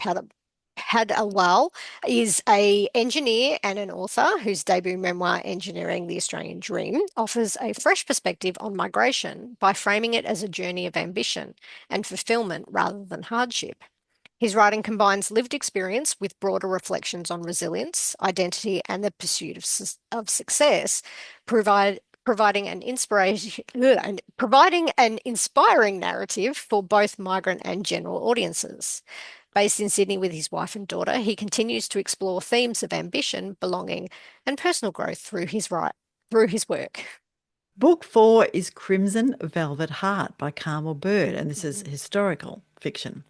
Padwalar is an engineer and an author whose debut memoir, Engineering the Australian Dream, offers a fresh perspective on migration by framing it as a journey of ambition and fulfillment rather than hardship. His writing combines lived experience with broader reflections on resilience, identity, and the pursuit of success, providing an inspiring narrative for both migrant and general audiences. Based in Sydney with his wife and daughter, he continues to explore themes of ambition, belonging, and personal growth through his work. Book 4 is Crimson Velvet Heart by Carmel Bird, and this is historical fiction.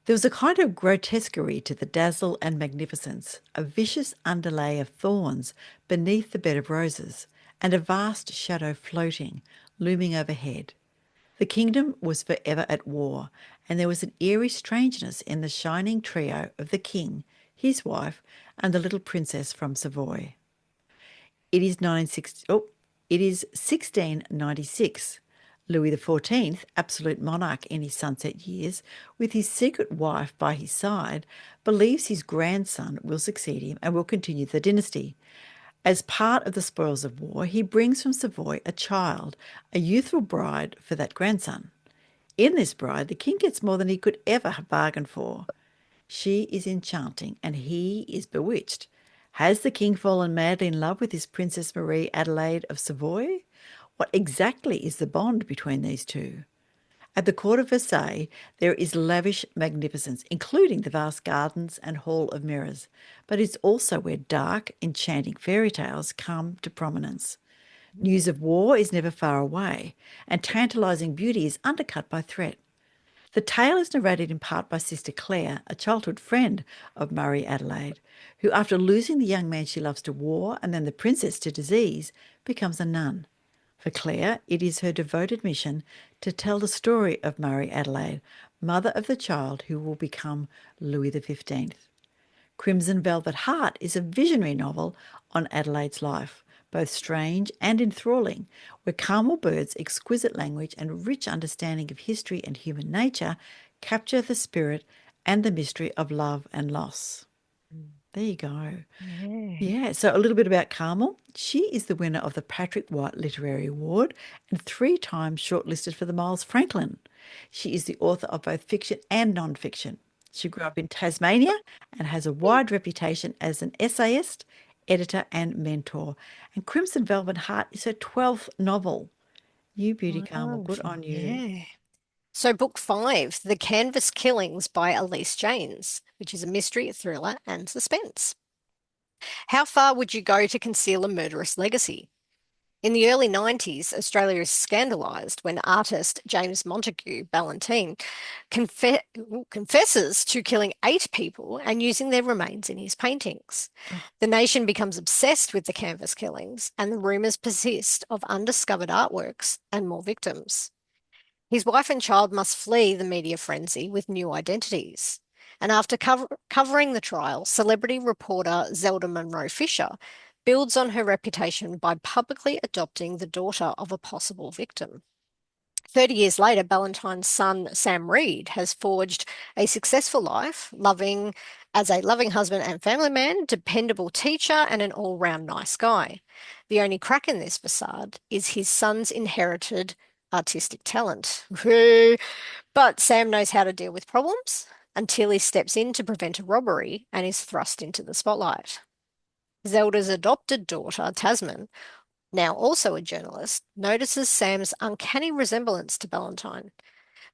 There was a kind of grotesquerie to the dazzle and magnificence, a vicious underlay of thorns beneath the bed of roses, and a vast shadow floating, looming overhead. The kingdom was forever at war, and there was an eerie strangeness in the shining trio of the king, his wife, and the little princess from Savoy. It is 1696. Louis XIV, absolute monarch in his sunset years, with his secret wife by his side, believes his grandson will succeed him and will continue the dynasty. As part of the spoils of war, he brings from Savoy a child, a youthful bride for that grandson. In this bride, the king gets more than he could ever have bargained for. She is enchanting, and he is bewitched. Has the king fallen madly in love with his Princess Marie Adelaide of Savoy? What exactly is the bond between these two? At the court of Versailles, there is lavish magnificence, including the vast gardens and hall of mirrors, but it's also where dark, enchanting fairy tales come to prominence. News of war is never far away, and tantalising beauty is undercut by threat. The tale is narrated in part by Sister Claire, a childhood friend of Marie Adelaide, who, after losing the young man she loves to war and then the princess to disease, becomes a nun. For Claire, it is her devoted mission to tell the story of Marie Adelaide, mother of the child who will become Louis XV. Crimson Velvet Heart is a visionary novel on Adelaide's life, both strange and enthralling, where Carmel Bird's exquisite language and rich understanding of history and human nature capture the spirit and the mystery of love and loss. There you go. Yeah, so a little bit about Carmel. She is the winner of the Patrick White Literary Award and 3 times shortlisted for the Miles Franklin. She is the author of both fiction and non-fiction. She grew up in Tasmania and has a wide reputation as an essayist, editor and mentor. And Crimson Velvet Heart is her 12th novel. You beauty, Carmel. Good on you. Yeah. So book 5, The Canvas Killings by Elise Janes, which is a mystery, thriller and suspense. How far would you go to conceal a murderous legacy? In the early 90s, Australia is scandalised when artist James Montague Ballantyne confesses to killing 8 people and using their remains in his paintings. The nation becomes obsessed with the canvas killings, and the rumours persist of undiscovered artworks and more victims. His wife and child must flee the media frenzy with new identities. And after covering the trial, celebrity reporter Zelda Munro Fisher builds on her reputation by publicly adopting the daughter of a possible victim. 30 years later, Ballantyne's son, Sam Reed, has forged a successful life, as a loving husband and family man, dependable teacher, and an all-round nice guy. The only crack in this facade is his son's inherited artistic talent. But Sam knows how to deal with problems until he steps in to prevent a robbery and is thrust into the spotlight. Zelda's adopted daughter, Tasman, now also a journalist, notices Sam's uncanny resemblance to Ballantyne.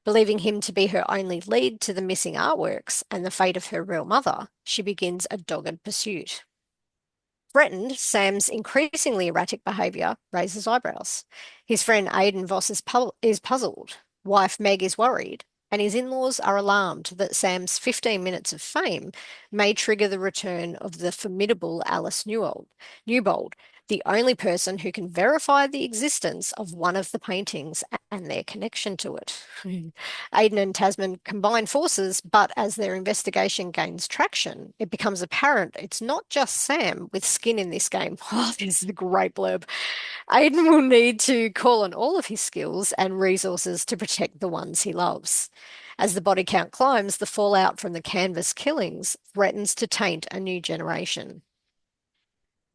Believing him to be her only lead to the missing artworks and the fate of her real mother, she begins a dogged pursuit. Threatened, Sam's increasingly erratic behaviour raises eyebrows. His friend Aidan Voss is puzzled. Wife Meg is worried, and his in-laws are alarmed that Sam's 15 minutes of fame may trigger the return of the formidable Alice Newbold, the only person who can verify the existence of one of the paintings and their connection to it. Aidan and Tasman combine forces, but as their investigation gains traction, it becomes apparent it's not just Sam with skin in this game. Oh, this is a great blurb. Aidan will need to call on all of his skills and resources to protect the ones he loves. As the body count climbs, the fallout from the canvas killings threatens to taint a new generation.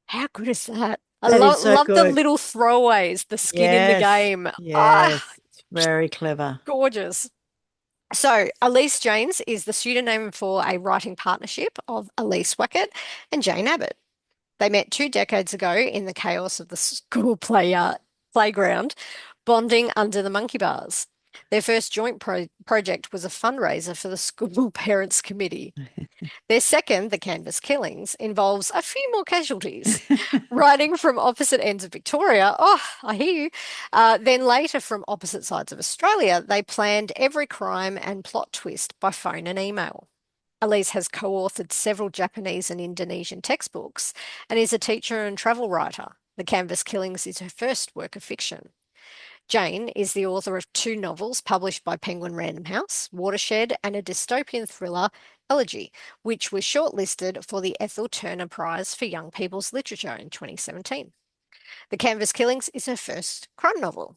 How good is that? I That is so love the good. little throwaways, the skin in the Yes. game. Ah, Yes. It's very clever. gorgeous. So, Elise Janes is the pseudonym for a writing partnership of Elise Wackett and Jane Abbott. They met 2 decades ago in the chaos of the school playground, bonding under the monkey bars. Their first joint project was a fundraiser for the school parents committee. Their second, The Canvas Killings, involves a few more casualties. Writing from opposite ends of Victoria, oh, I hear you. Then later from opposite sides of Australia, they planned every crime and plot twist by phone and email. Elise has co-authored several Japanese and Indonesian textbooks and is a teacher and travel writer. The Canvas Killings is her first work of fiction. Jane is the author of 2 novels published by Penguin Random House, Watershed, and a dystopian thriller, Elegy, which was shortlisted for the Ethel Turner Prize for Young People's Literature in 2017. The Canvas Killings is her first crime novel.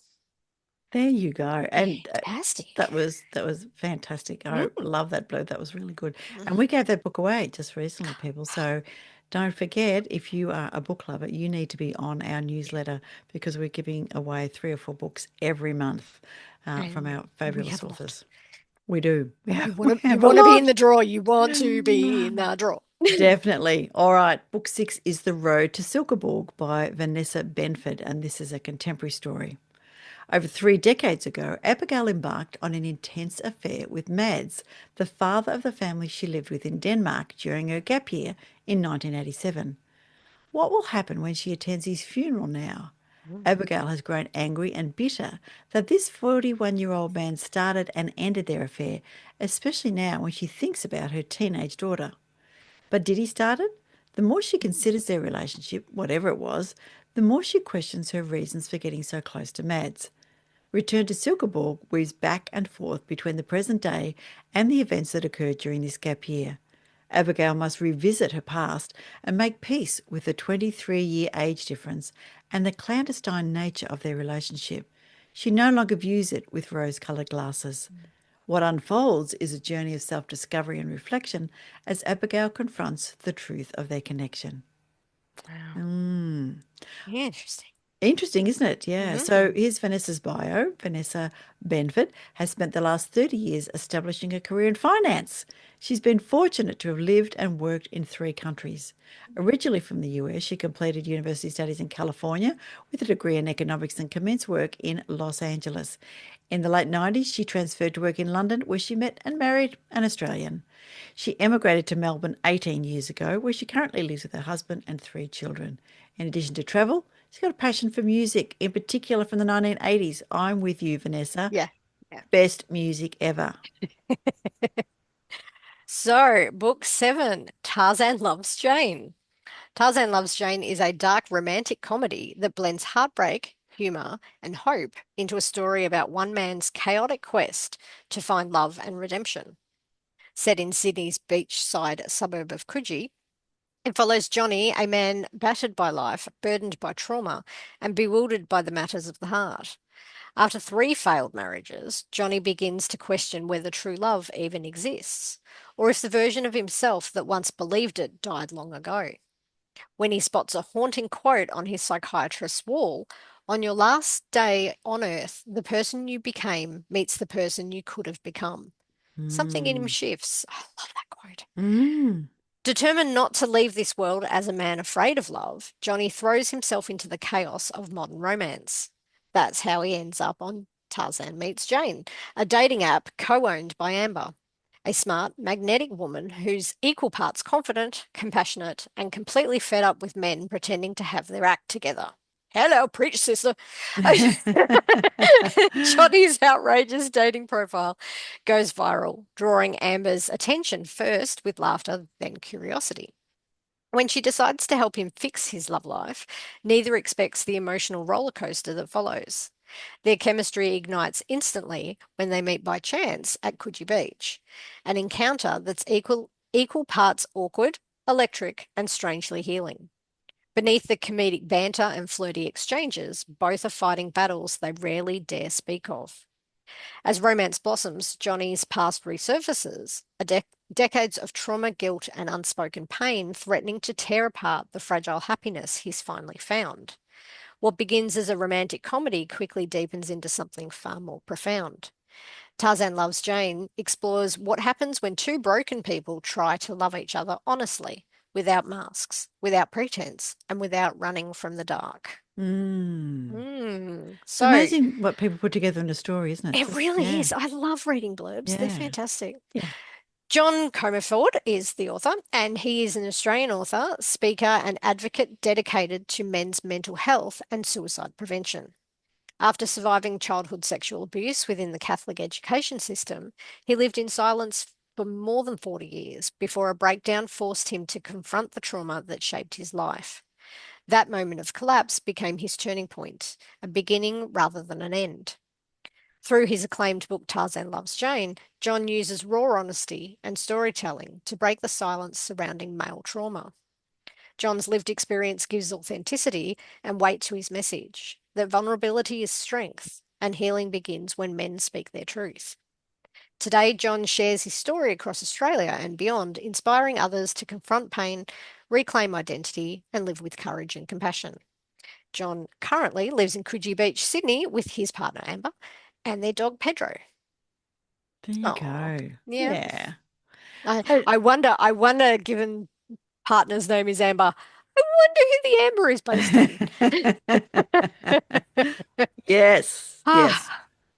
There you go. And Fantastic. that was fantastic. I love that blurb. That was really good. And Mhm. we gave that book away just recently, people. So don't forget, if you are a book lover, you need to be on our newsletter because we're giving away 3 or 4 books every month from And our we fabulous have a lot. authors. We do. Yeah, You we want to have a be in lot. the draw. You want to be in the draw. Definitely. All right. Book 6 is The Road to Silkeborg by Vanessa Benford, and this is a contemporary story. Over 3 decades ago, Abigail embarked on an intense affair with Mads, the father of the family she lived with in Denmark during her gap year in 1987. What will happen when she attends his funeral now? Abigail has grown angry and bitter that this 41-year-old man started and ended their affair, especially now when she thinks about her teenage daughter. But did he start it? The more she considers their relationship, whatever it was, the more she questions her reasons for getting so close to Mads. Return to Silkeborg weaves back and forth between the present day and the events that occurred during this gap year. Abigail must revisit her past and make peace with the 23-year age difference and the clandestine nature of their relationship. She no longer views it with rose-coloured glasses. What unfolds is a journey of self-discovery and reflection as Abigail confronts the truth of their connection. Wow. Interesting. Interesting, isn't it? Yeah. So Mm. here's Vanessa's bio. Vanessa Benford has spent the last 30 years establishing a career in finance. She's been fortunate to have lived and worked in 3 countries. Originally from the US, she completed university studies in California with a degree in economics and commenced work in Los Angeles. In the late 90s, she transferred to work in London, where she met and married an Australian. She emigrated to Melbourne 18 years ago, where she currently lives with her husband and 3 children. In addition to travel, she's got a passion for music, in particular from the 1980s. I'm with you, Vanessa. Yeah. Yeah. Best music ever. So, book 7, Tarzan Loves Jane. Tarzan Loves Jane is a dark romantic comedy that blends heartbreak, humour, and hope into a story about one man's chaotic quest to find love and redemption. Set in Sydney's beachside suburb of Coogee, it follows Johnny, a man battered by life, burdened by trauma, and bewildered by the matters of the heart. After 3 failed marriages, Johnny begins to question whether true love even exists, or if the version of himself that once believed it died long ago. When he spots a haunting quote on his psychiatrist's wall, "On your last day on earth, the person you became meets the person you could have become." Something in him Mm. shifts. I love that quote. Mm. Determined not to leave this world as a man afraid of love, Johnny throws himself into the chaos of modern romance. That's how he ends up on Tarzan Meets Jane, a dating app co-owned by Amber, a smart, magnetic woman who's equal parts confident, compassionate, and completely fed up with men pretending to have their act together. Hello, preach, sister. Johnny's outrageous dating profile goes viral, drawing Amber's attention first with laughter, then curiosity. When she decides to help him fix his love life, neither expects the emotional roller coaster that follows. Their chemistry ignites instantly when they meet by chance at Coogee Beach, an encounter that's equal parts awkward, electric, and strangely healing. Beneath the comedic banter and flirty exchanges, both are fighting battles they rarely dare speak of. As romance blossoms, Johnny's past resurfaces, decades of trauma, guilt, and unspoken pain threatening to tear apart the fragile happiness he's finally found. What begins as a romantic comedy quickly deepens into something far more profound. Tarzan Loves Jane explores what happens when two broken people try to love each other honestly, without masks, without pretense, and without running from the dark. It's amazing what people put together in a story, isn't it? It really is. I love reading blurbs. They're Yeah. fantastic. Yeah. John Comerford is the author, and he is an Australian author, speaker, and advocate dedicated to men's mental health and suicide prevention. After surviving childhood sexual abuse within the Catholic education system, he lived in silence for more than 40 years before a breakdown forced him to confront the trauma that shaped his life. That moment of collapse became his turning point, a beginning rather than an end. Through his acclaimed book Tarzan Loves Jane, John uses raw honesty and storytelling to break the silence surrounding male trauma. John's lived experience gives authenticity and weight to his message that vulnerability is strength and healing begins when men speak their truth. Today, John shares his story across Australia and beyond, inspiring others to confront pain, reclaim identity, and live with courage and compassion. John currently lives in Coogee Beach, Sydney, with his partner Amber and their dog Pedro. There you go. Yeah. Yeah. I wonder, given partner's name is Amber, I wonder who the Amber is based on. Yes. Yes.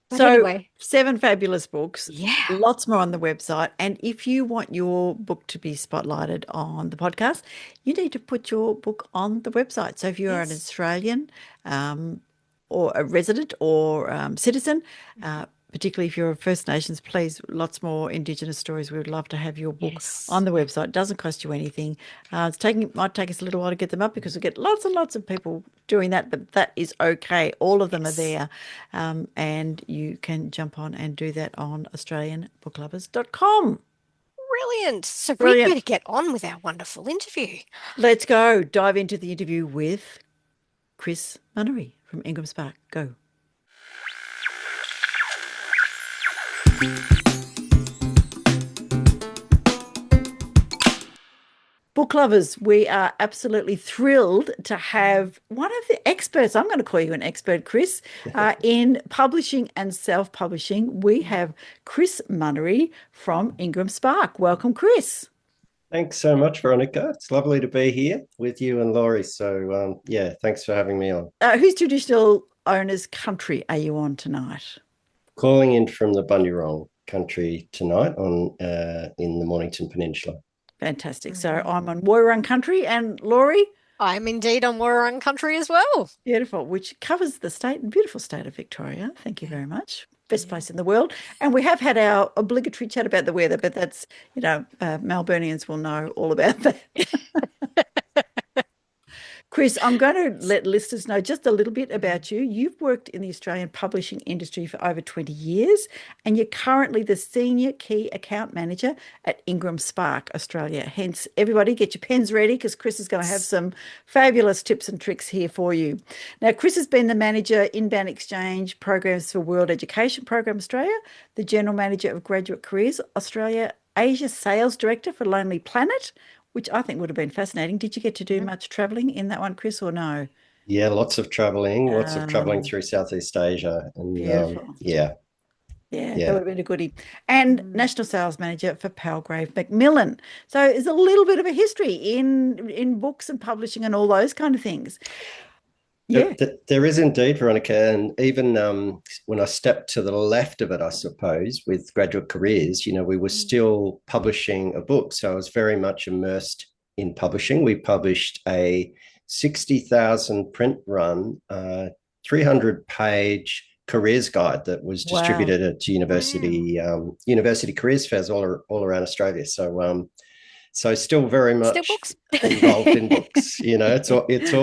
But So anyway. 7 fabulous books. Yeah. Lots more on the website. And if you want your book to be spotlighted on the podcast, you need to put your book on the website. So if you are an Australian or a resident or citizen, particularly if you're a First Nations, please, lots more Indigenous stories. We would love to have your book on the website. It doesn't cost you anything. Might take us a little while to get them up because we get lots and lots of people doing that, but that is okay. All of them are there, and you can jump on and do that on AustralianBookLovers.com. Brilliant. So we better get on with our wonderful interview. Let's go. Dive into the interview with Chris Munnery from Ingram Spark. Go. Book lovers, we are absolutely thrilled to have one of the experts. I'm going to call you an expert, Chris, in publishing and self-publishing. We have Chris Munnery from Ingram Spark. Welcome, Chris. Thanks so much, Veronica. It's lovely to be here with you and Laurie. So, thanks for having me on. Whose traditional owner's country are you on tonight? Calling in from the Bunurong country tonight in the Mornington Peninsula. Fantastic. So I'm on Woiwurrung country, and Laurie? I'm indeed on Woiwurrung country as well. Beautiful, which covers the beautiful state of Victoria. Thank you very much. Best place in the world. And we have had our obligatory chat about the weather, but that's, Melburnians will know all about that. Chris, I'm going to let listeners know just a little bit about you. You've worked in the Australian publishing industry for over 20 years, and you're currently the Senior Key Account Manager at Ingram Spark, Australia. Hence, everybody get your pens ready because Chris is going to have some fabulous tips and tricks here for you. Now, Chris has been the Manager, Inbound Exchange Programs for World Education Program Australia, the General Manager of Graduate Careers Australia, Asia Sales Director for Lonely Planet, which I think would have been fascinating. Did you get to do much travelling in that one, Chris, or no? Yeah, lots of travelling through Southeast Asia. And beautiful. Yeah, that would have been a goodie. And National Sales Manager for Palgrave Macmillan. So there's a little bit of a history in books and publishing and all those kind of things. Yeah. There is indeed, Veronica. And even when I stepped to the left of it, I suppose, with Graduate Careers, we were still publishing a book. So I was very much immersed in publishing. We published a 60,000 print run, 300-page careers guide that was distributed at university careers fairs all around Australia. So So still very Still much books. involved in books. It's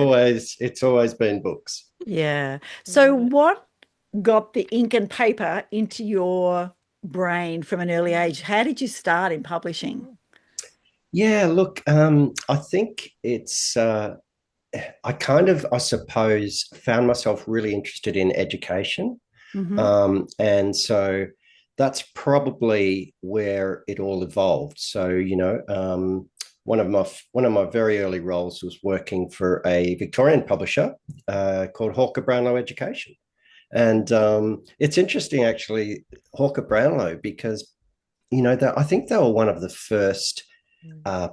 always been books. Yeah. So what got the ink and paper into your brain from an early age? How did you start in publishing? Yeah, look, I think it's I suppose, found myself really interested in education. And so that's probably where it all evolved. So, one of my very early roles was working for a Victorian publisher called Hawker Brownlow Education. And it's interesting, actually, Hawker Brownlow, because, I think they were one of the first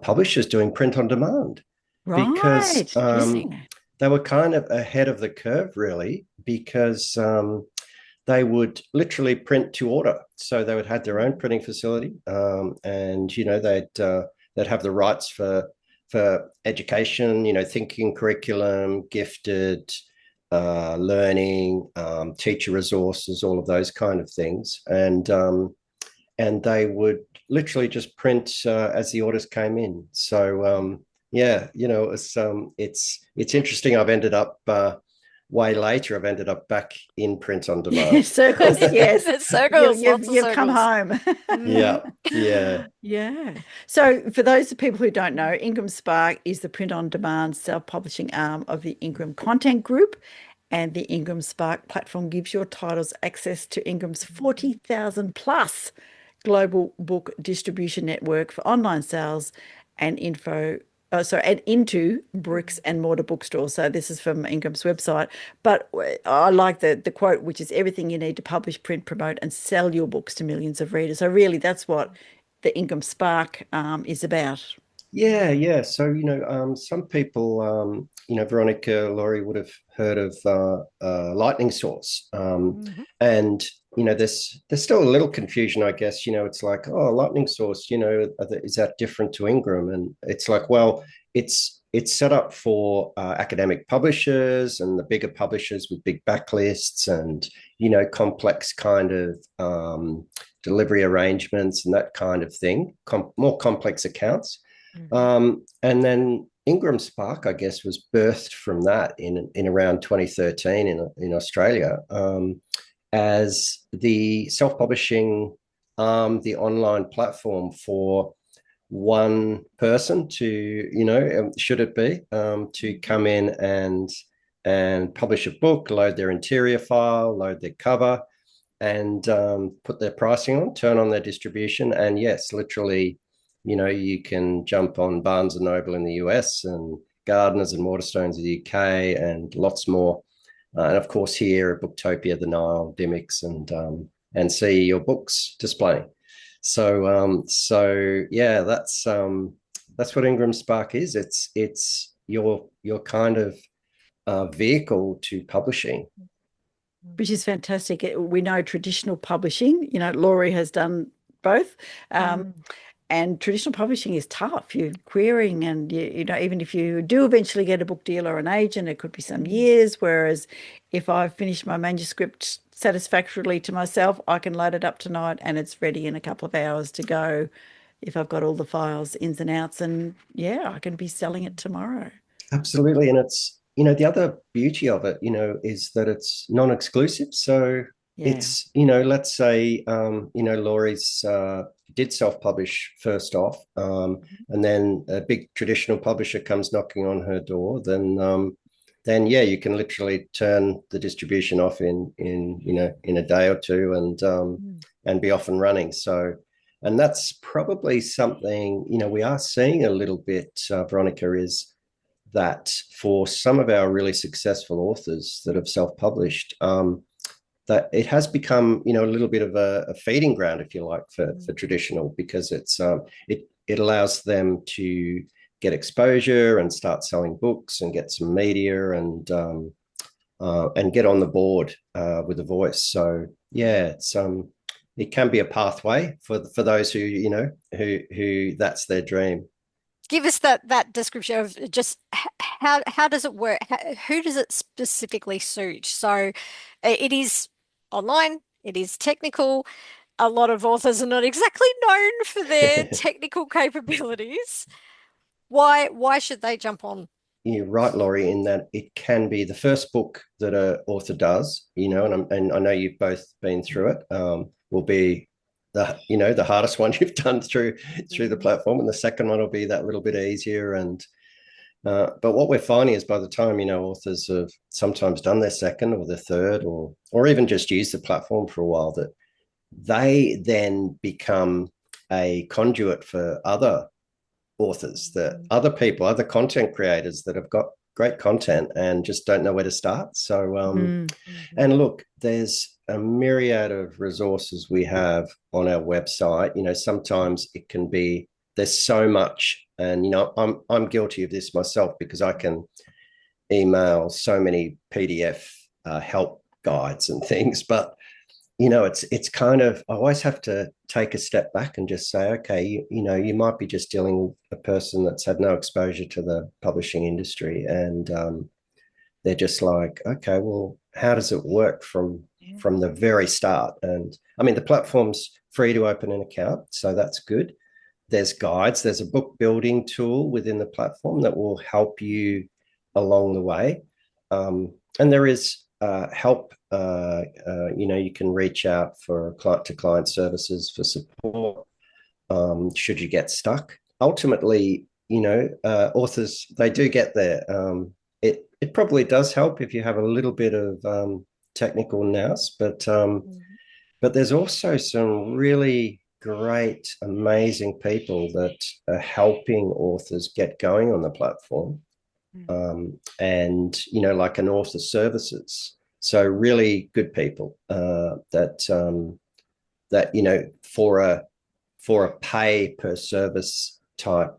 publishers doing print on demand. Because Right. Interesting. they were kind of ahead of the curve, really, because they would literally print to order. So they would have their own printing facility, and they'd have the rights for education, thinking curriculum, gifted learning, teacher resources, all of those kind of things, and they would literally just print as the orders came in. So yeah, it's interesting. I've ended up way later. I've ended up back in print on demand. Circles, yes. Circles, lots of You've come circles. home. Yeah. Yeah. So for those people who don't know, Ingram Spark is the print on demand self-publishing arm of the Ingram Content Group. And the Ingram Spark platform gives your titles access to Ingram's 40,000 plus global book distribution network for online sales and and into bricks and mortar bookstores. So this is from Ingram's website. But I like the quote, which is everything you need to publish, print, promote, and sell your books to millions of readers. So really, that's what the Ingram Spark is about. Yeah. So, some people, Veronica, Laurie would have heard of Lightning Source. And, there's still a little confusion, I guess. It's like, oh, Lightning Source, is that different to Ingram? And it's like, well, it's set up for academic publishers and the bigger publishers with big backlists and, complex kind of delivery arrangements and that kind of thing, more complex accounts. And then Ingram Spark, I guess, was birthed from that in around 2013 in Australia, as the self-publishing the online platform for one person to, should it be, to come in and publish a book, load their interior file, load their cover, and put their pricing on, turn on their distribution, and yes, literally, you can jump on Barnes and Noble in the US and Gardners and Waterstones in the UK and lots more. And of course, here at Booktopia, the Nile, Dymocks, and see your books displaying. So yeah, that's what Ingram Spark is. It's your kind of vehicle to publishing. Which is fantastic. We know traditional publishing, Laurie has done both. And traditional publishing is tough. You're querying, and even if you do eventually get a book deal or an agent, it could be some years. Whereas if I've finished my manuscript satisfactorily to myself, I can load it up tonight and it's ready in a couple of hours to go if I've got all the files, ins and outs. And yeah, I can be selling it tomorrow. Absolutely. And it's, the other beauty of it, is that it's non-exclusive. So it's, let's say, Laurie's did self-publish first off, and then a big traditional publisher comes knocking on her door, then yeah, you can literally turn the distribution off in a day or two and be off and running. So, and that's probably something, we are seeing a little bit, Veronica, is that for some of our really successful authors that have self-published, that it has become, a little bit of a feeding ground, if you like, for traditional, because it allows them to get exposure and start selling books and get some media and get on the board with a voice. So yeah, it can be a pathway for those who that's their dream. Give us that description of just how does it work? Who does it specifically suit? So it is online, it is technical. a lot of authors are not exactly known for their technical capabilities. Why should they jump on? You're right, Laurie, in that it can be the first book that an author does, and I know you've both been through it, will be the hardest one you've done through the platform, and the second one will be that little bit easier. And but what we're finding is by the time authors have sometimes done their second or their third, or even just used the platform for a while, that they then become a conduit for other authors, that other people, other content creators that have got great content and just don't know where to start. So and look, there's a myriad of resources we have on our website. Sometimes it can be, there's so much, and I'm guilty of this myself, because I can email so many PDF help guides and things, but it's kind of, I always have to take a step back and just say, okay, you might be just dealing with a person that's had no exposure to the publishing industry, and they're just like, okay, well, how does it work from the very start? And I mean, the platform's free to open an account, so that's good. There's guides, there's a book building tool within the platform that will help you along the way, and there is help. You can reach out for client services for support should you get stuck. Ultimately, authors, they do get there. It probably does help if you have a little bit of technical nous, but there's also some really great, amazing people that are helping authors get going on the platform. And like an author services, so really good people that for a pay per service type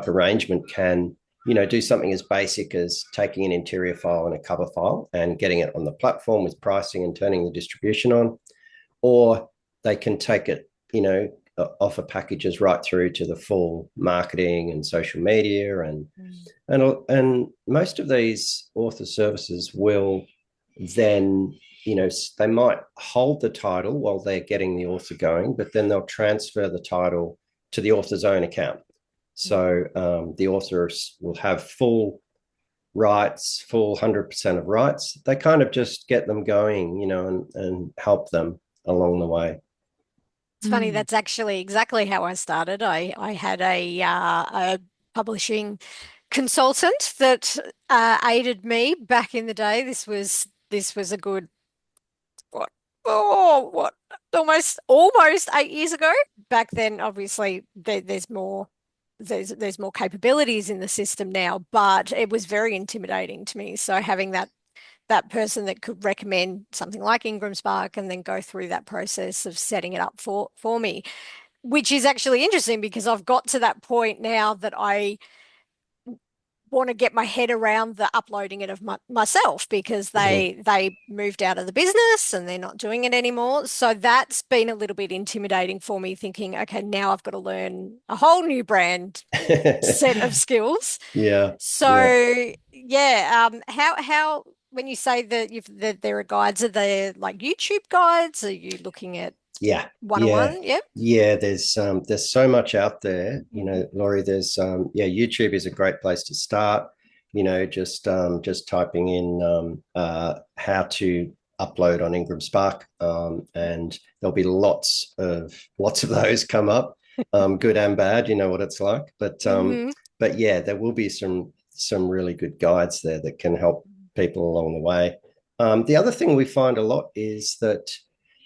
arrangement can do something as basic as taking an interior file and a cover file and getting it on the platform with pricing and turning the distribution on, or they can take it offer packages right through to the full marketing and social media, and most of these author services will then they might hold the title while they're getting the author going, but then they'll transfer the title to the author's own account. So the authors will have full rights, full 100% of rights. They kind of just get them going, and help them along the way. It's funny, that's actually exactly how I started. I had a publishing consultant that aided me back in the day. This was a good almost 8 years ago. Back then, obviously, there's more capabilities in the system now, but it was very intimidating to me. So having that person that could recommend something like Ingram Spark and then go through that process of setting it up for me, which is actually interesting because I've got to that point now that I want to get my head around the uploading it of myself, because they moved out of the business and they're not doing it anymore. So that's been a little bit intimidating for me, thinking, okay, now I've got to learn a whole new brand set of skills. Yeah. So how when you say that there are guides, are they like YouTube guides? Are you looking at one-on-one? Yeah, there's so much out there, Laurie. There's YouTube is a great place to start, just typing in how to upload on Ingram Spark, and there'll be lots of those come up, good and bad, what it's like, but yeah, there will be some really good guides there that can help people along the way. The other thing we find a lot is that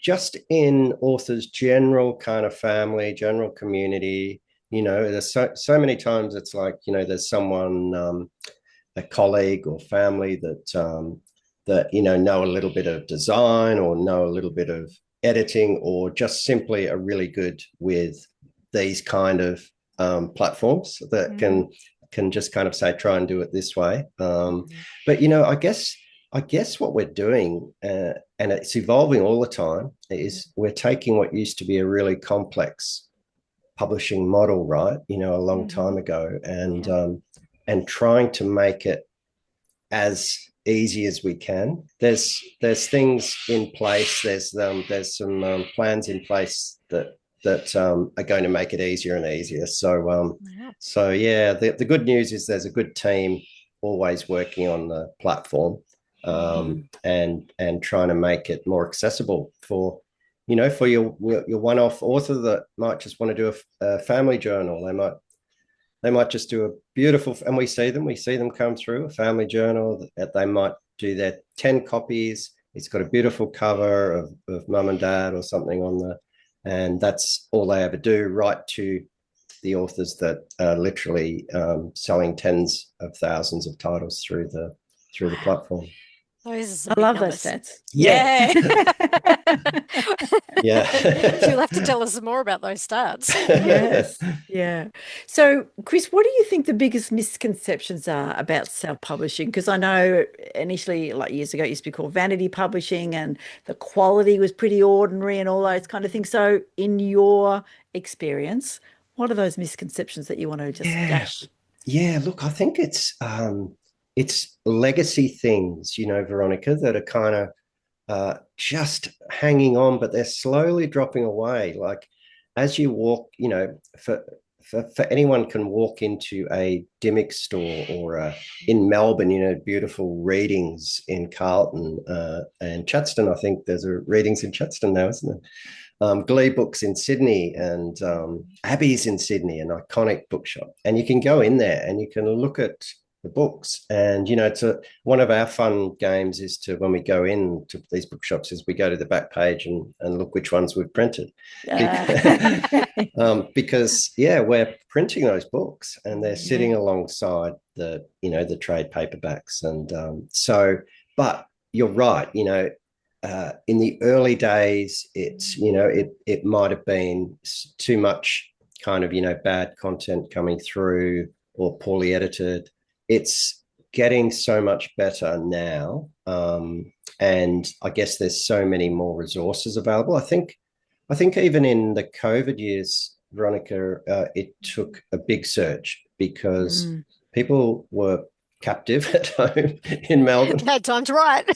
just in authors' general kind of family, general community, there's so many times it's like, there's someone, a colleague or family that know a little bit of design or know a little bit of editing, or just simply are really good with these kind of platforms that can just kind of say, try and do it this way. But I guess what we're doing, and it's evolving all the time, is we're taking what used to be a really complex publishing model, right? A long time ago, and trying to make it as easy as we can. There's things in place. There's some plans in place that are going to make it easier and easier. So the good news is there's a good team always working on the platform, and trying to make it more accessible for your one-off author that might just want to do a family journal. They might just do a beautiful, and we see them come through, a family journal that they might do their 10 copies. It's got a beautiful cover of mum and dad or something on the, and that's all they ever do, right to the authors that are literally selling tens of thousands of titles through the platform. Those I love those stats. Yeah. Yeah. You'll have to tell us more about those stats. Yes. Yeah. So, Chris, what do you think the biggest misconceptions are about self-publishing? Because I know initially, like years ago, it used to be called vanity publishing, and the quality was pretty ordinary and all those kind of things. So, in your experience, what are those misconceptions that you want to just dash? Yeah, look, I think it's legacy things, Veronica, that are kind of just hanging on, but they're slowly dropping away. Like as you walk, for anyone can walk into a Dimmick store or in Melbourne, beautiful readings in Carlton and Chadston. I think there's readings in Chadston now, isn't there? Glee Books in Sydney and Abbey's in Sydney, an iconic bookshop. And you can go in there and you can look at the books. And, it's one of our fun games is to, when we go in to these bookshops, is we go to the back page and look which ones we've printed. Because we're printing those books and they're sitting alongside the trade paperbacks. And but you're right, in the early days, it's, it might have been too much kind of, bad content coming through or poorly edited. It's getting so much better now. And I guess there's so many more resources available. I think even in the COVID years, Veronica, it took a big surge because people were captive at home in Melbourne. You had time to write.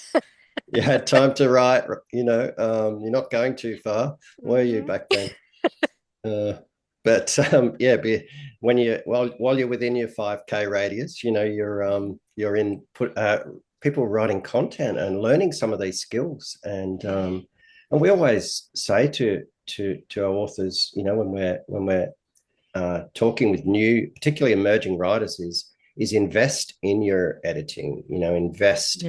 You had time to write, you're not going too far, were you back then? But when while you're within your 5K radius, you're in people writing content and learning some of these skills. And we always say to our authors, when we're talking with new, particularly emerging writers, is invest in your editing, invest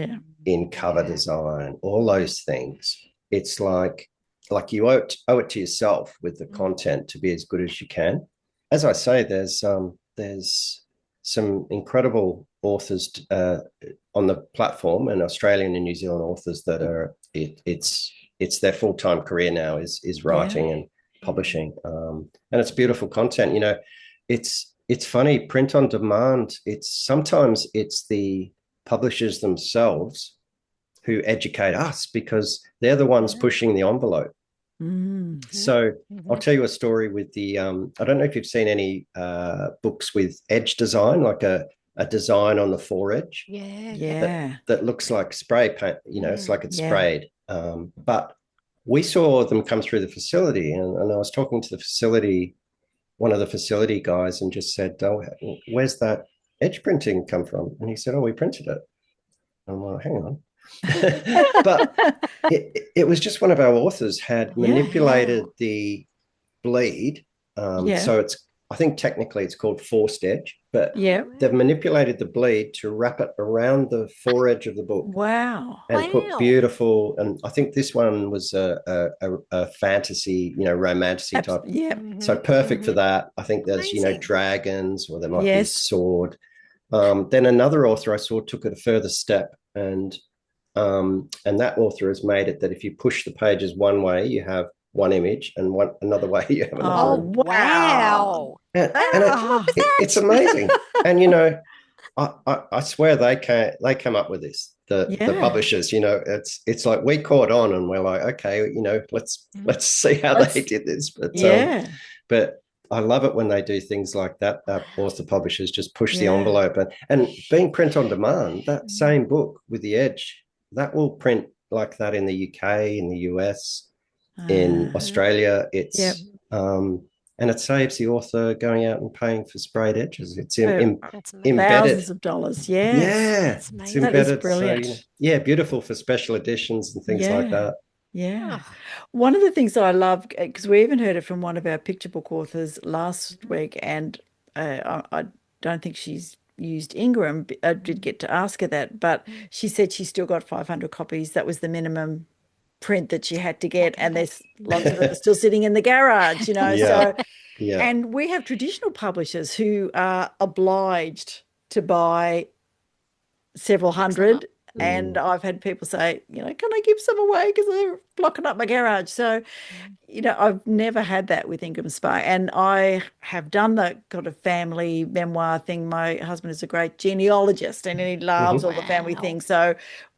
in cover design, all those things. It's like you owe it to yourself with the content to be as good as you can. As I say, there's some incredible authors on the platform, and Australian and New Zealand authors that are it's their full-time career now is writing and publishing, and it's beautiful content. It's funny, print on demand. Sometimes it's the publishers themselves who educate us because they're the ones pushing the envelope. So I'll tell you a story with the I don't know if you've seen any books with edge design, like a design on the foredge. That looks like spray paint, it's like it's sprayed. But we saw them come through the facility, and I was talking to one of the facility guys, and just said, "Oh, where's that edge printing come from?" And he said, "Oh, we printed it." I'm like, "Hang on." But it was just one of our authors had manipulated the bleed. So I think technically it's called forced edge, but they've manipulated the bleed to wrap it around the foredge of the book. Wow. And put beautiful, and I think this one was a fantasy, romantic type. So perfect for that. I think there's, dragons, or there might be a sword. Then another author I saw took it a further step, and that author has made it that if you push the pages one way, you have one image, and another way you have another. Oh, wow. And it's amazing. And I swear they come up with this. The publishers, it's like we caught on and we're like, okay, let's see how they did this. But I love it when they do things like that. Author publishers just push the Yeah. envelope, and being print on demand, that same book with the edge, that will print like that in the UK, in the US, in Australia. It's Yep. And it saves the author going out and paying for sprayed edges. It's That's amazing. embedded. Thousands of dollars. Yes. Yeah, That's it's amazing. That is embedded. brilliant. So, yeah, beautiful for special editions and things like that. Yeah. Oh. One of the things that I love, because we even heard it from one of our picture book authors last week, and I don't think she's used Ingram. I did get to ask her that, but she said she still got 500 copies. That was the minimum print that she had to get, and there's lots of them are still sitting in the garage, Yeah. So, Yeah. and we have traditional publishers who are obliged to buy several hundred. And I've had people say, can I give some away because they're blocking up my garage? So, I've never had that with Ingram Spark. And I have done the kind of family memoir thing. My husband is a great genealogist and he loves all the family Wow. things. So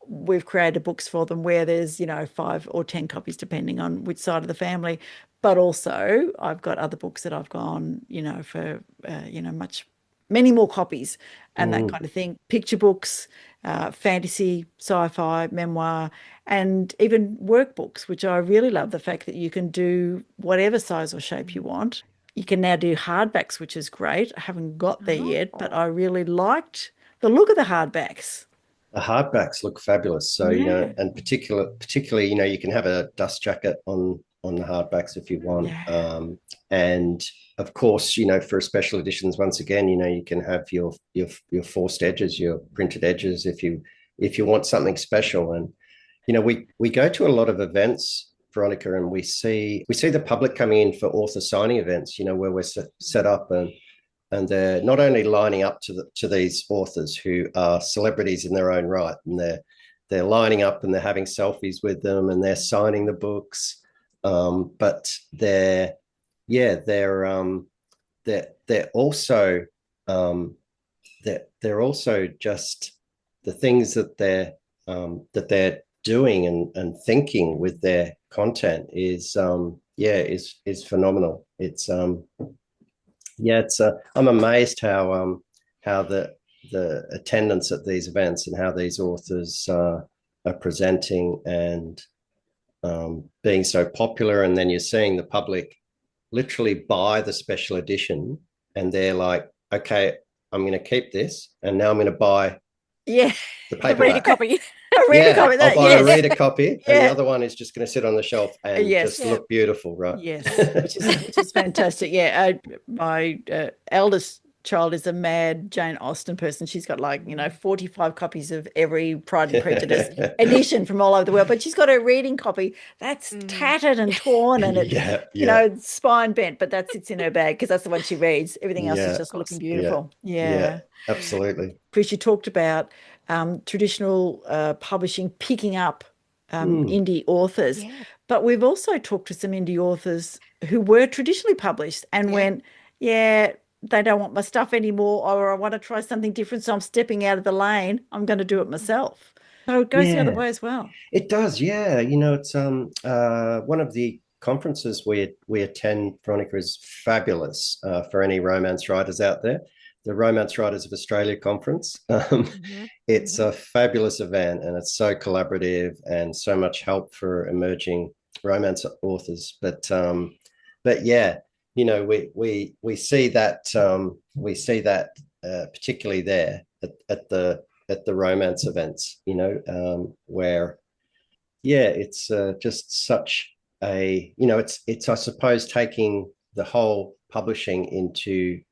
we've created books for them where there's, 5 or 10 copies, depending on which side of the family. But also I've got other books that I've gone, for, many more copies and that kind of thing. Picture books, fantasy, sci-fi, memoir, and even workbooks, which I really love the fact that you can do whatever size or shape you want. You can now do hardbacks, which is great. I haven't got there yet, but I really liked the look of the hardbacks. The hardbacks look fabulous. So, and particularly, you can have a dust jacket on the hardbacks if you want. Yeah. And of course, for special editions, once again, you can have your forced edges, your printed edges if you want something special. And we go to a lot of events, Veronica, and we see the public coming in for author signing events, where we're set up and they're not only lining up to these authors who are celebrities in their own right, and they're lining up and they're having selfies with them and they're signing the books, but they're also they're also just the things that they're doing and thinking with their content is phenomenal. It's I'm amazed how the attendance at these events and how these authors are presenting and being so popular, and then you're seeing the public literally buy the special edition and they're like, okay, I'm going to keep this and now I'm going to buy the paperback. Read a copy. I'll buy a reader copy, and the other one is just going to sit on the shelf and just look beautiful, right? Yes, which is fantastic. Yeah, my eldest child is a mad Jane Austen person. She's got 45 copies of every Pride and Prejudice edition from all over the world, but she's got her reading copy that's tattered and torn and it's spine bent, but that sits in her bag because that's the one she reads. Everything else is just looking beautiful. Yeah, absolutely. Chris, you talked about traditional publishing picking up indie authors, but we've also talked to some indie authors who were traditionally published and went, they don't want my stuff anymore, or I want to try something different, so I'm stepping out of the lane. I'm going to do it myself. So it goes the other way as well. It does, yeah. It's one of the conferences we attend, Veronica, is fabulous for any romance writers out there. The Romance Writers of Australia conference. It's a fabulous event, and it's so collaborative and so much help for emerging romance authors. But yeah, we see that particularly there at the romance events, where it's just such a it's I suppose taking the whole publishing into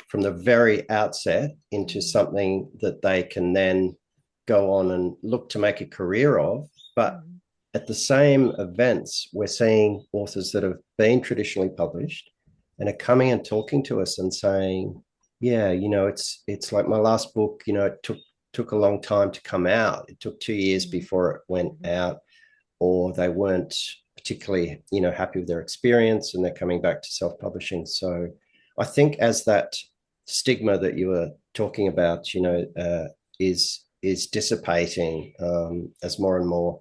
from the very outset into something that they can then go on and look to make a career of. But at the same events, we're seeing authors that have been traditionally published and are coming and talking to us and saying, it's like my last book, it took a long time to come out. It took 2 years before it went out, or they weren't particularly, happy with their experience and they're coming back to self-publishing. So I think as that stigma that you were talking about, is dissipating as more and more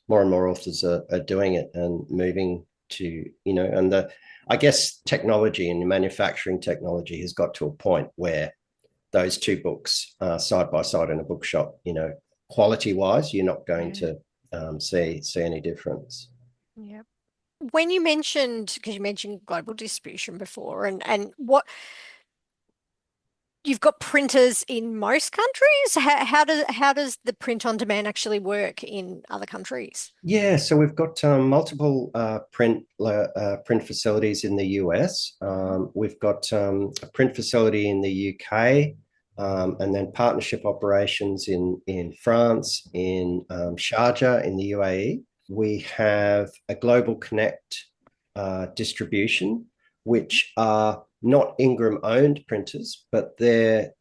authors are doing it and moving to, and I guess technology and manufacturing technology has got to a point where those two books side by side in a bookshop, quality wise, you're not going to see any difference. Yeah. When you mentioned, because you mentioned global distribution before, and what you've got printers in most countries. How does the print on demand actually work in other countries? Yeah, so we've got multiple print facilities in the US. We've got a print facility in the UK, and then partnership operations in France, in Sharjah in the UAE. We have a Global Connect distribution, which are not Ingram owned printers, but they're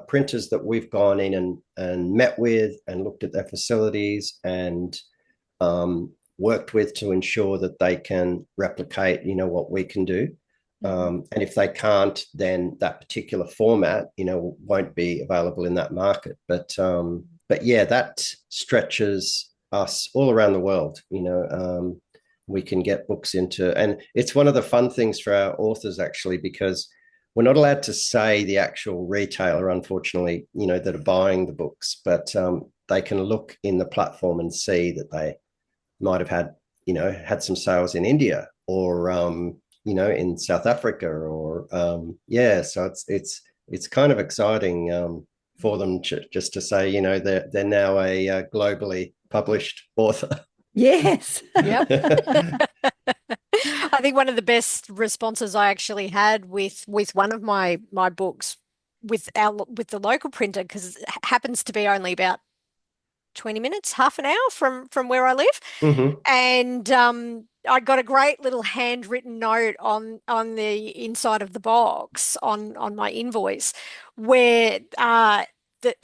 printers that we've gone in and met with and looked at their facilities and worked with to ensure that they can replicate, what we can do. And if they can't, then that particular format, won't be available in that market. But yeah, that stretches us all around the world. We can get books into, and it's one of the fun things for our authors, actually, because we're not allowed to say the actual retailer, unfortunately, that are buying the books, but they can look in the platform and see that they might have had some sales in India or, in South Africa or, so it's kind of exciting for them just to say, they're now a globally published author. Yes. Yep. I think one of the best responses I actually had with one of my books with the local printer, because it happens to be only about 20 minutes, half an hour from where I live. Mm-hmm. And I got a great little handwritten note on the inside of the box on my invoice where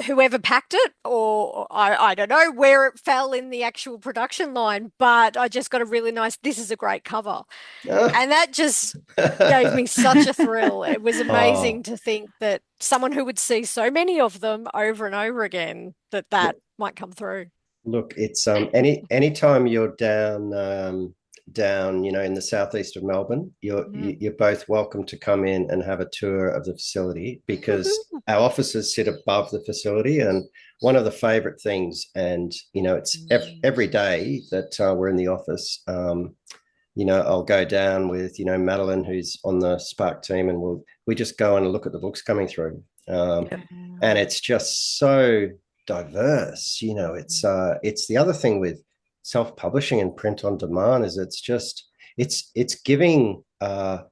whoever packed it, or I don't know where it fell in the actual production line, but I just got a really nice, "This is a great cover." And that just gave me such a thrill. It was amazing to think that someone who would see so many of them over and over again, that might come through. Look, it's anytime you're down in the southeast of Melbourne, you're both welcome to come in and have a tour of the facility, because our offices sit above the facility. And one of the favorite things, and it's every day that we're in the office, I'll go down with Madeline, who's on the Spark team, and we just go and look at the books coming through, and it's just so diverse. It's the other thing with self-publishing and print on demand is it's giving a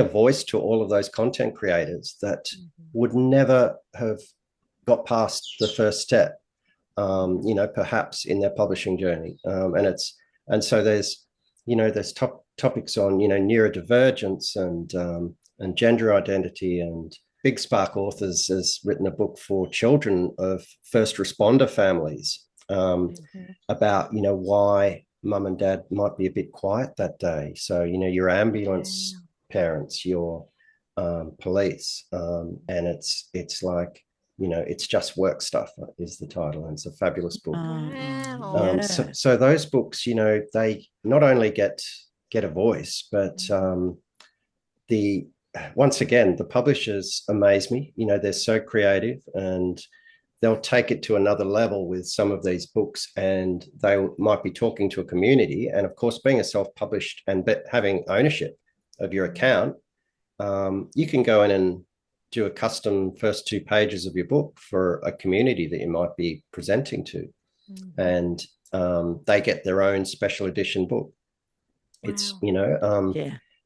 voice to all of those content creators that would never have got past the first step, perhaps in their publishing journey, and so there's topics on neurodivergence and gender identity. And Big Spark Authors has written a book for children of first responder families about why mum and dad might be a bit quiet that day. So your ambulance parents, your police, and it's like it's just work stuff is the title, and it's a fabulous book. Wow. So those books, they not only get a voice, but once again, the publishers amaze me. They're so creative, and they'll take it to another level with some of these books, and they might be talking to a community. And of course, being a self-published and having ownership of your account, you can go in and do a custom first 2 pages of your book for a community that you might be presenting to, and they get their own special edition book. Wow. It's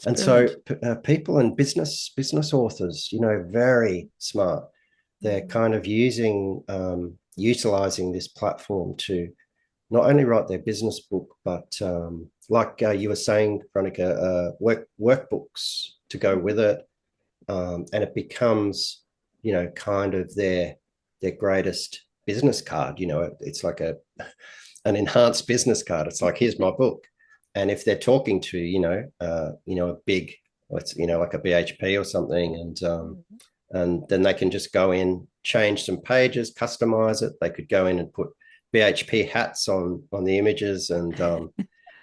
and brilliant. So people and business authors, very smart. They're kind of utilizing this platform to not only write their business book, but like you were saying, Veronica, workbooks to go with it, and it becomes, kind of their greatest business card. It's like an enhanced business card. It's like, here's my book. And if they're talking to, a big, like a BHP or something, and then they can just go in, change some pages, customize it. They could go in and put BHP hats on the images, and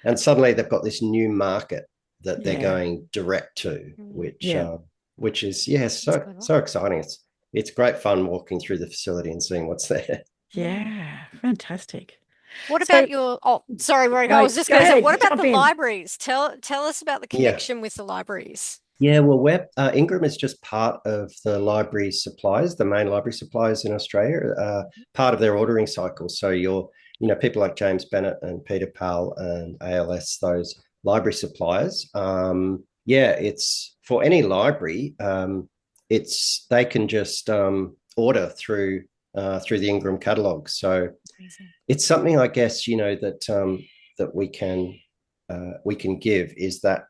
And suddenly they've got this new market that they're Yeah. going direct to, Mm. which is clever. so exciting. It's great fun walking through the facility and seeing what's there. Yeah, fantastic. What So- about your, sorry, Veronica, I No, was just go going to say, ahead, what about jump the in. libraries? Tell us about the Yeah. connection with the libraries. Yeah, well, Ingram is just part of the library suppliers, the main library suppliers in Australia, part of their ordering cycle. So people like James Bennett and Peter Powell and ALS, those library suppliers. It's for any library. They can just order through the Ingram catalog. So Amazing. it's something, I guess, that we can give is that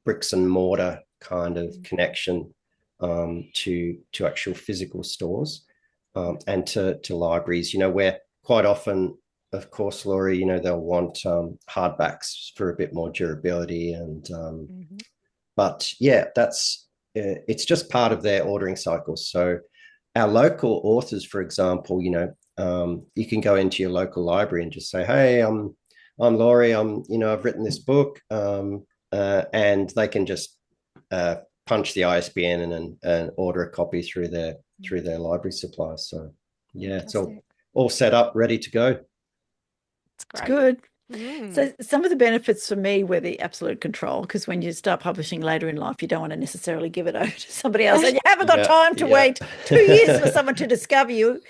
bricks and mortar kind of connection to actual physical stores and to libraries, where quite often, of course, Laurie, they'll want hardbacks for a bit more durability. And but yeah, it's just part of their ordering cycle. So our local authors, for example, you can go into your local library and just say, hey, I'm Laurie, I've written this book, and they can just punch the ISBN and order a copy through their library supplies. So yeah, Fantastic. it's all set up, ready to go. It's great. It's good. Mm. So some of the benefits for me were the absolute control, because when you start publishing later in life, you don't want to necessarily give it over to somebody else, and you haven't got time to wait 2 years for someone to discover you.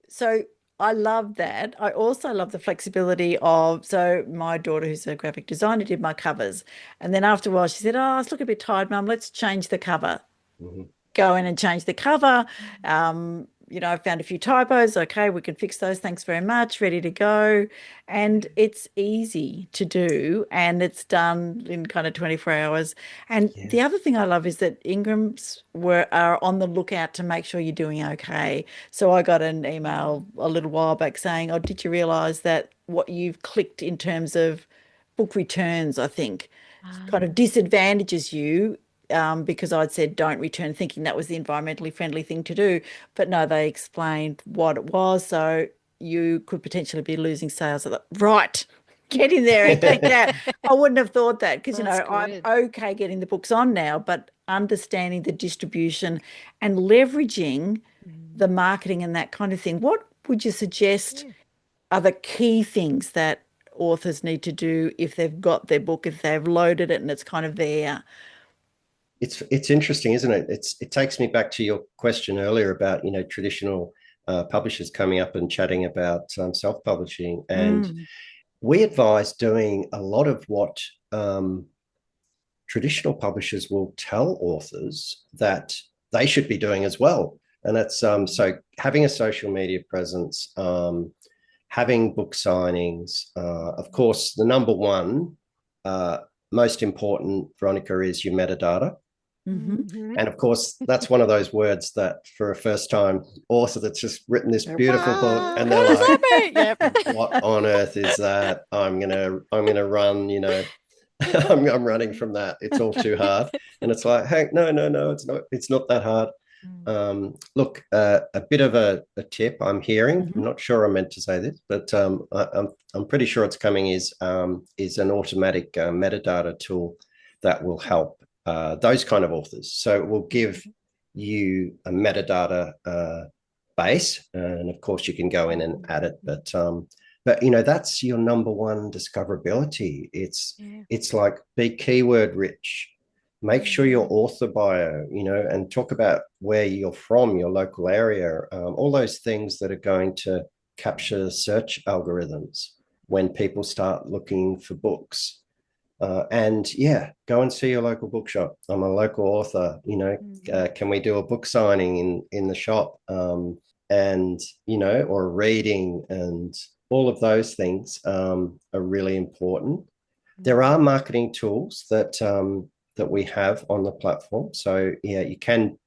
So I love that. I also love the flexibility of, so my daughter, who's a graphic designer, did my covers. And then after a while, she said, oh, I was looking a bit tired, Mum, let's change the cover. Go in and change the cover. I found a few typos. Okay, we can fix those. Thanks very much. Ready to go. And it's easy to do, and it's done in kind of 24 hours. And the other thing I love is that Ingrams are on the lookout to make sure you're doing okay. So I got an email a little while back saying, oh, did you realize that what you've clicked in terms of book returns, I think, kind of disadvantages you, because I'd said don't return, thinking that was the environmentally friendly thing to do. But no, they explained what it was. So you could potentially be losing sales. I thought, right, get in there and take that. I wouldn't have thought that, because, I'm okay getting the books on now, but understanding the distribution and leveraging the marketing and that kind of thing. What would you suggest are the key things that authors need to do if they've got their book, if they've loaded it and it's kind of there? It's interesting, isn't it? It takes me back to your question earlier about traditional publishers coming up and chatting about self-publishing, and we advise doing a lot of what traditional publishers will tell authors that they should be doing as well, and that's so having a social media presence, having book signings, of course. The number one most important, Veronica, is your metadata. And of course, that's one of those words that for a first-time author that's just written this beautiful book, and they're like, "What on earth is that? I'm gonna run. I'm running from that. It's all too hard." And it's like, "Hey, no, it's not that hard." Look, a bit of a tip I'm hearing. I'm not sure I meant to say this, but I'm pretty sure it's coming. Is an automatic metadata tool that will help those kind of authors. So it will give you a metadata base, and of course you can go in and add it. But that's your number one discoverability. It's like be keyword rich. Make sure your author bio, and talk about where you're from, your local area, all those things that are going to capture search algorithms when people start looking for books. And go and see your local bookshop. I'm a local author, can we do a book signing in the shop? And, or a reading, and all of those things are really important. There are marketing tools that we have on the platform. So you can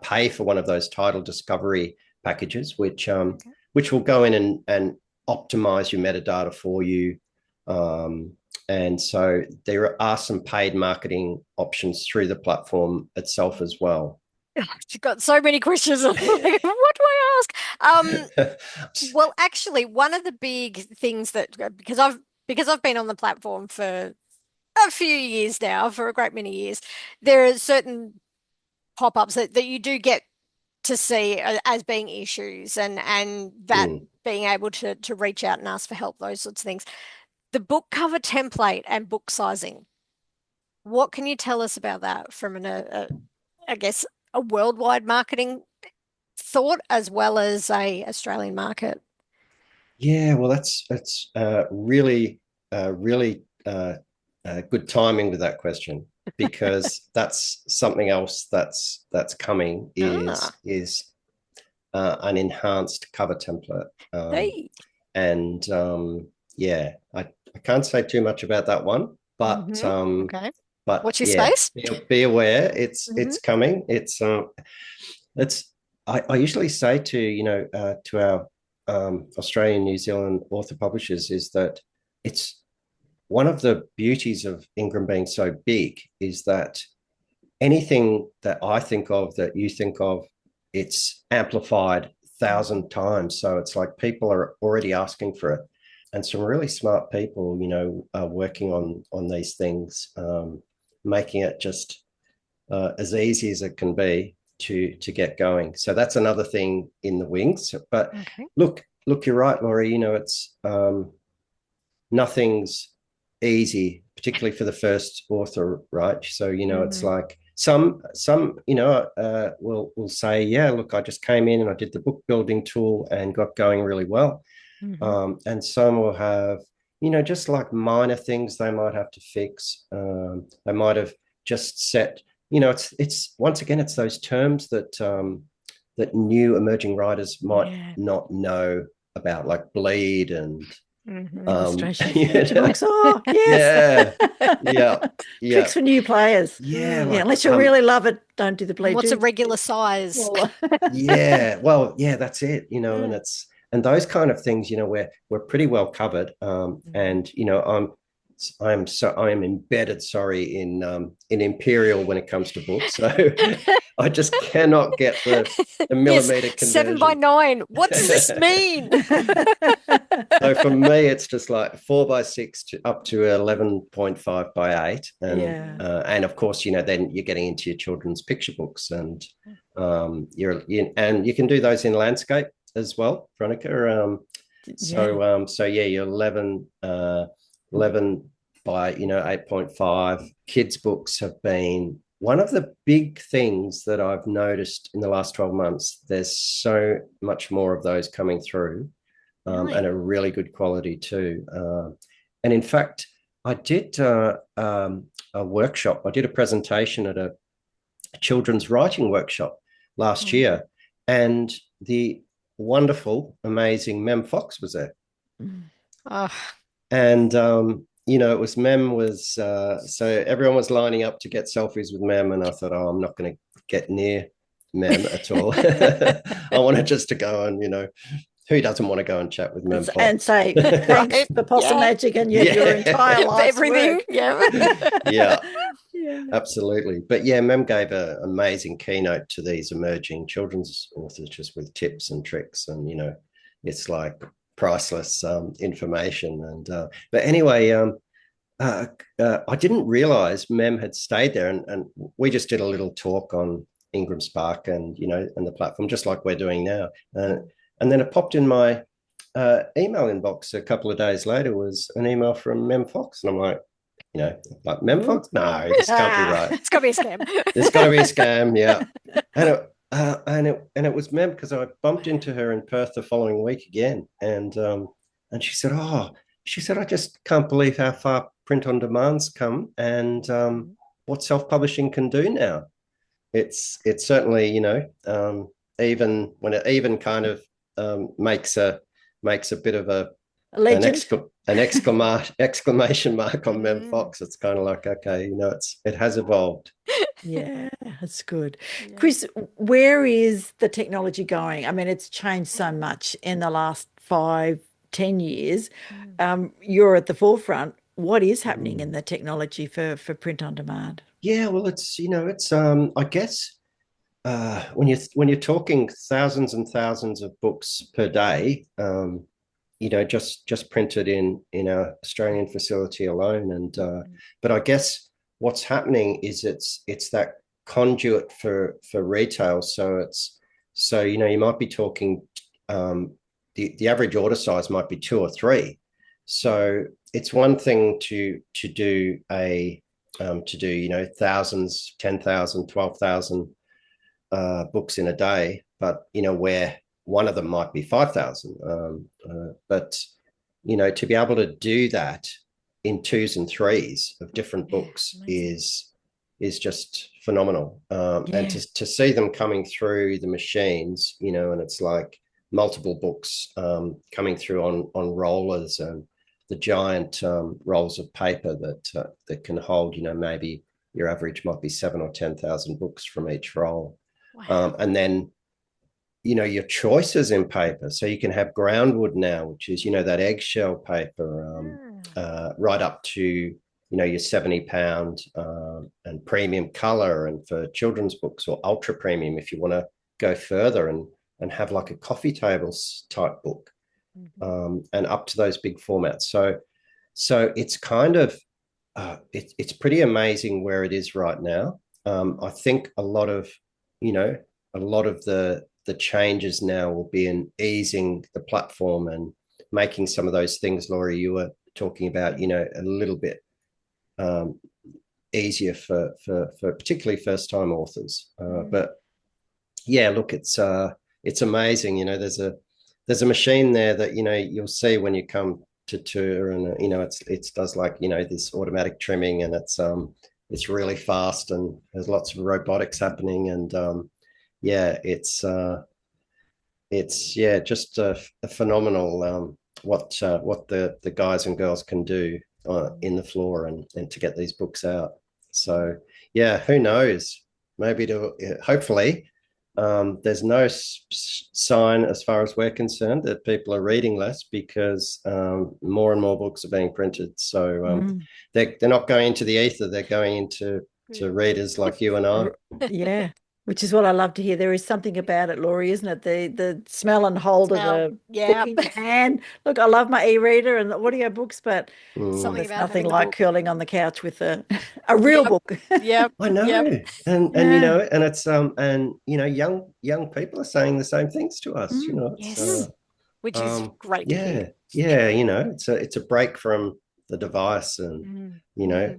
pay for one of those title discovery packages, which will go in and optimize your metadata for you. And so there are some paid marketing options through the platform itself as well. You've got so many questions. What do I ask? Well, actually, one of the big things because I've because I've been on the platform for a few years now, for a great many years, there are certain pop-ups that you do get to see as being issues, and that being able to reach out and ask for help, those sorts of things. The book cover template and book sizing. What can you tell us about that from I guess, a worldwide marketing thought as well as a Australian market? Yeah, well, that's really good timing with that question, because that's something else that's coming is an enhanced cover template. Hey. And yeah, I can't say too much about that one, but Okay. but Watch your yeah, space. be aware it's coming. It's I usually say to our Australian, New Zealand author publishers is that it's one of the beauties of Ingram being so big is that anything that I think of, that you think of, it's amplified 1,000 times. So it's like people are already asking for it. And some really smart people, are working on these things, making it just as easy as it can be to get going. So that's another thing in the wings. But look, you're right, Laurie. It's nothing's easy, particularly for the first author, right? So it's like some will say, yeah, look, I just came in and I did the book building tool and got going really well. And some will have just like minor things they might have to fix. They might have just set, it's once again, it's those terms that that new emerging writers might not know about, like bleed and illustrations. Oh, yes. Yeah. Tricks for new players. Yeah, unless you really love it, don't do the bleed. What's a regular size? Yeah, well, yeah, that's it. And those kind of things, we're pretty well covered. And I am embedded, in Imperial when it comes to books. So I just cannot get the millimeter conversion. 7:9. What does this mean? So for me, it's just like 4:6 up to 11.5:8, and of course, then you're getting into your children's picture books, and and you can do those in landscape as well, Veronica. So you're 11 by 8.5. Kids books have been one of the big things that I've noticed in the last 12 months. There's so much more of those coming through, and a really good quality too. And in fact, I did a workshop. I did a presentation at a children's writing workshop last year, and the wonderful, amazing Mem Fox was there. And it was Mem was so everyone was lining up to get selfies with Mem, and I thought, I'm not going to get near Mem at all. I wanted just to go and who doesn't want to go and chat with Mem Fox and say thanks for Possum Magic and your entire life, everything work. Yeah, absolutely. But yeah, Mem gave an amazing keynote to these emerging children's authors, just with tips and tricks, and it's like priceless information. And but anyway, I didn't realize Mem had stayed there, and we just did a little talk on Ingram Spark and and the platform, just like we're doing now. And then it popped in my email inbox a couple of days later, was an email from Mem Fox, and I'm like, like Mem Fox? No, this can't be right. It's got to be a scam. There's got to be a scam, yeah. And it was Mem, because I bumped into her in Perth the following week again, and she said, I just can't believe how far print on demand's come, and what self-publishing can do now. It's certainly even when it even kind of makes a bit of an exclamation mark on Mem Fox. It's kind of like, okay, it has evolved. Yeah, that's good. Chris, where is the technology going? I mean, it's changed so much in the last 5-10 years. You're at the forefront. What is happening in the technology for print on demand? Yeah, well, it's I guess when you're talking thousands and thousands of books per day, just printed in our Australian facility alone. And but I guess what's happening is it's that conduit for retail. So you might be talking the average order size might be 2 or 3. So it's one thing to do thousands, 10,000, 12,000 books in a day, but where one of them might be 5,000. But to be able to do that in 2s and 3s of different books is just phenomenal. And to see them coming through the machines, and it's like multiple books coming through on rollers, and the giant rolls of paper that can hold, maybe your average might be 7 or 10,000 books from each roll. Wow. And then, your choices in paper. So you can have groundwood now, which is, that eggshell paper, right up to, your 70-pound and premium color, and for children's books, or ultra premium if you want to go further and have like a coffee table type book, and up to those big formats. So it's kind of, it's pretty amazing where it is right now. I think a lot of the changes now will be in easing the platform and making some of those things, Laurie, you were talking about, a little bit easier for particularly first-time authors. But yeah, look, it's amazing. There's a machine there that you'll see when you come to tour, and it does like this automatic trimming, and it's really fast, and there's lots of robotics happening, and it's just a phenomenal what the guys and girls can do in the floor and to get these books out. So yeah, who knows? Maybe hopefully there's no sign, as far as we're concerned, that people are reading less, because more and more books are being printed. So they're not going into the ether; they're going into readers like you and I. Yeah. Which is what I love to hear. There is something about it, Laurie, isn't it? The smell and hold of the book in your hand. Look, I love my e-reader and the audio books, but there's nothing like curling on the couch with a real book. Yep. I know. Yep. And and it's and young people are saying the same things to us. Yes. Which is great to hear. Yeah, it's a break from the device and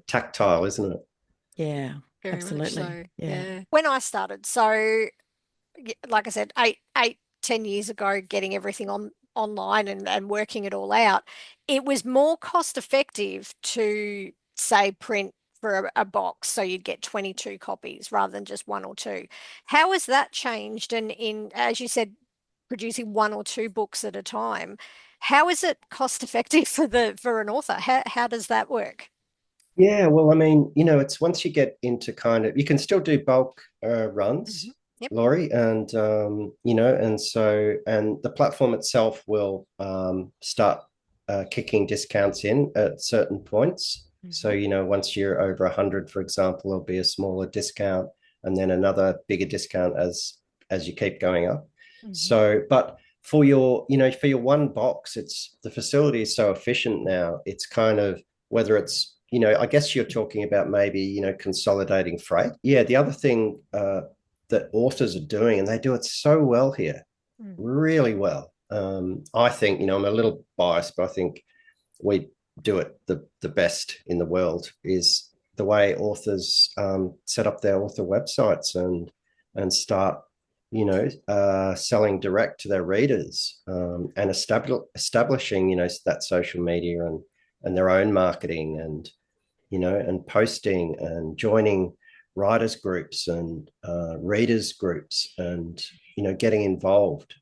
tactile, isn't it? Yeah. Very absolutely. Much so. Yeah. When I started, so like I said, 10 years ago, getting everything online and working it all out, it was more cost effective to say print for a box, so you'd get 22 copies rather than just 1 or 2. How has that changed? And as you said, producing 1 or 2 books at a time, how is it cost effective for an author? How does that work? Yeah, well, I mean, it's once you get into you can still do bulk runs, Laurie, and and the platform itself will start kicking discounts in at certain points. So once you're over 100, for example, there'll be a smaller discount, and then another bigger discount as you keep going up. So, but for your one box, the facility is so efficient now. It's kind of, whether it's I guess you're talking about maybe, consolidating freight. Yeah, the other thing that authors are doing, and they do it so well here, really well. I think, I'm a little biased, but I think we do it the best in the world, is the way authors set up their author websites and start, selling direct to their readers, and establishing, that social media and their own marketing, and and posting and joining writers groups and readers groups, and getting involved.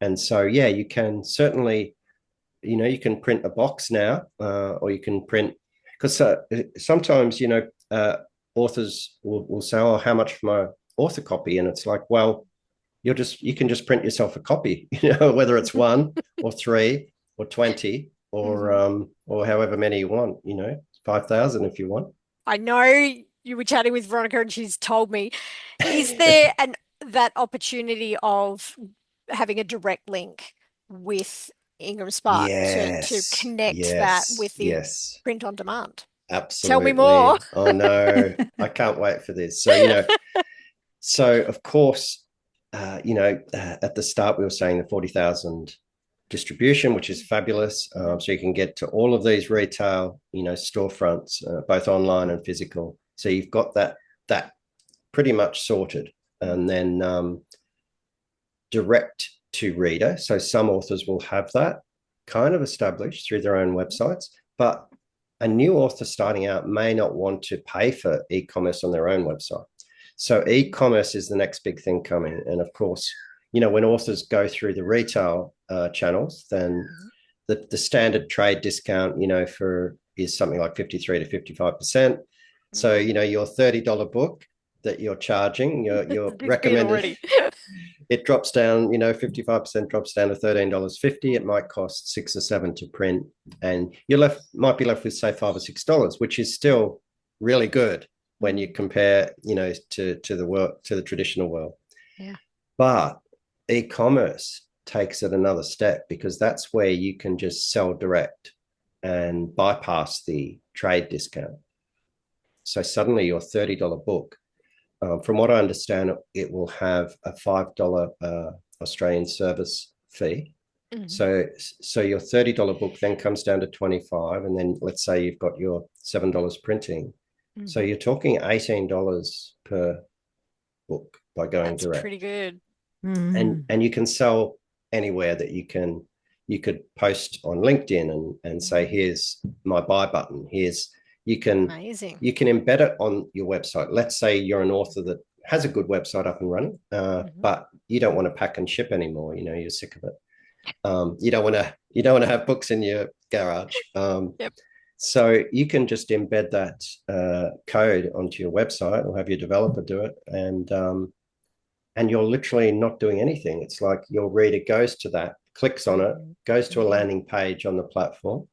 And so you can certainly, you can print a box now, or you can print, because sometimes authors will say, "Oh, how much for my author copy?" And it's like, well, you can just print yourself a copy, whether it's 1 or 3 or 20 or however many you want, 5,000 if you want. I know you were chatting with Veronica and she's told me, is there that opportunity of having a direct link with Ingram Spark to connect that with the print on demand. Absolutely. Tell me more. I know. I can't wait for this. So, so of course, at the start we were saying the 40,000 distribution, which is fabulous. So you can get to all of these retail, storefronts, both online and physical. So you've got that pretty much sorted. And then direct to reader. So some authors will have that kind of established through their own websites, but a new author starting out may not want to pay for e-commerce on their own website. So e-commerce is the next big thing coming. And of course, when authors go through the retail channels, then the standard trade discount, is something like 53 to 55%. So, your $30 book that you're charging, your recommended, it drops down, 55% drops down to $13.50. It might cost $6 or $7 to print, and might be left with say $5 or $6, which is still really good when you compare, to the traditional world. Yeah. But e-commerce takes it another step, because that's where you can just sell direct and bypass the trade discount. So suddenly your $30 book, from what I understand, it will have a $5 Australian service fee. So your $30 book then comes down to $25, and then let's say you've got your $7 printing. So you're talking $18 per book by going direct. That's pretty good. And you can sell anywhere that you could post on LinkedIn and say, here's my buy button. You can embed it on your website. Let's say you're an author that has a good website up and running, but you don't want to pack and ship anymore. You're sick of it. You don't want to have books in your garage. So you can just embed that code onto your website, or have your developer do it, and you're literally not doing anything. It's like your reader goes to that, clicks on it, goes to a landing page on the platform,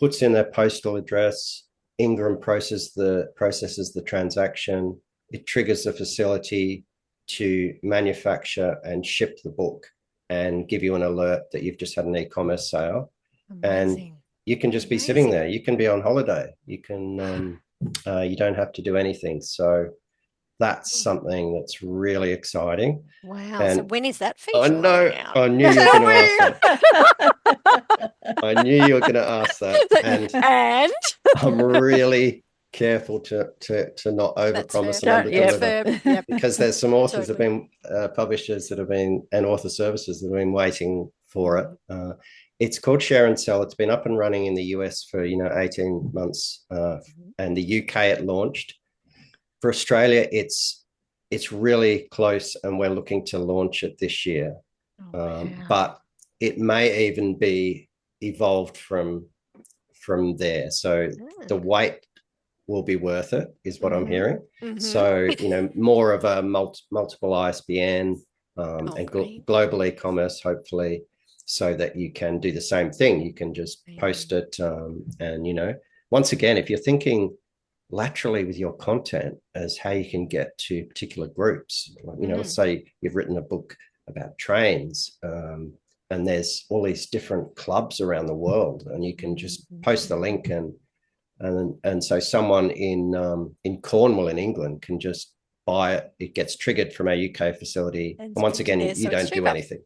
puts in their postal address. Ingram processes the transaction. It triggers the facility to manufacture and ship the book and give you an alert that you've just had an e-commerce sale. And you can just be sitting there. You can be on holiday. You can you don't have to do anything. So that's something that's really exciting. Wow. And so when is that feature? I know. I knew you were going to ask that. I knew you were going to ask that. And I'm really careful to not overpromise and underdeliver, because there's some authors that have been publishers that have been, and author services that have been waiting for it. It's called Share and Sell. It's been up and running in the US for 18 months, and the UK it launched. For Australia, it's really close, and we're looking to launch it this year. But it may even be evolved from there. So the wait will be worth it, is what I'm hearing. So, more of a multiple ISBN and global e-commerce, hopefully, so that you can do the same thing. You can just post it. And, once again, if you're thinking laterally with your content as how you can get to particular groups, let's say you've written a book about trains, and there's all these different clubs around the world, and you can just post the link, and so someone in Cornwall in England can just buy it. It gets triggered from our UK facility, and once again, you don't do anything.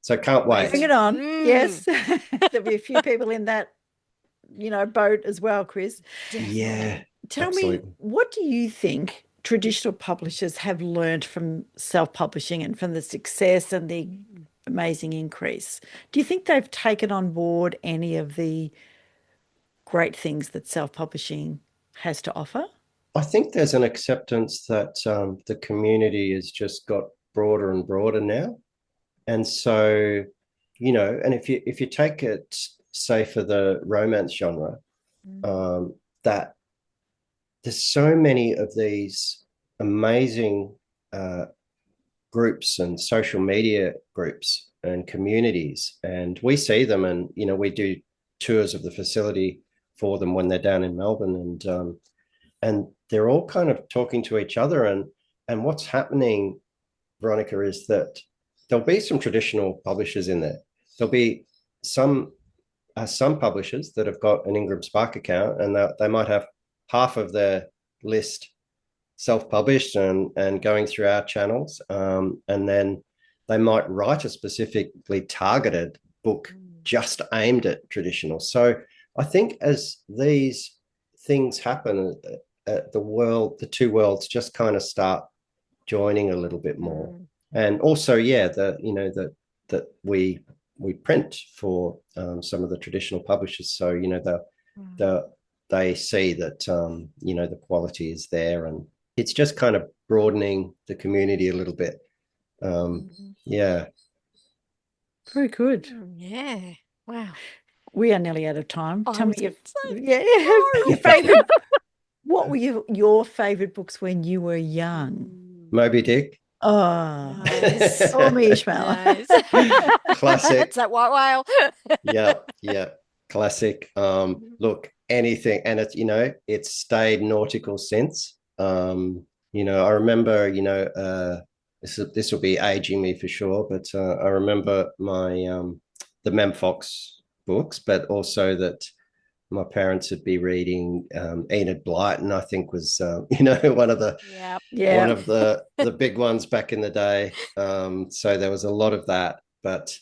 So can't wait. Bring it on. Yes. There'll be a few people in that boat as well, Chris. Yeah. Tell me, what do you think traditional publishers have learned from self-publishing and from the success and the amazing increase? Do you think they've taken on board any of the great things that self-publishing has to offer? I think there's an acceptance that the community has just got broader and broader now. And so, and if you take it, say, for the romance genre, that there's so many of these amazing groups and social media groups and communities, and we see them, and we do tours of the facility for them when they're down in Melbourne, and they're all kind of talking to each other, and what's happening, Veronica, is that there'll be some traditional publishers in there. There'll be some publishers that have got an Ingram Spark account, and they might have half of their list self-published and going through our channels, and then they might write a specifically targeted book just aimed at traditional. So I think as these things happen, the two worlds just kind of start joining a little bit more. And also, yeah, that we print for some of the traditional publishers, so they see that the quality is there, and it's just kind of broadening the community a little bit. Yeah. Very good. Yeah. Wow. We are nearly out of time. I Tell me was your, gonna say, your favorite. What were your favorite books when you were young? Moby Dick. Oh, Nice. or me, Ishmael. Nice. Classic. It's that white whale. Yeah. Classic. Look, anything, and it's stayed nautical since. I remember, this will be aging me for sure, but I remember my the Mem Fox books, but also that my parents would be reading Enid Blyton, I think was one of the one of the big ones back in the day. So there was a lot of that, but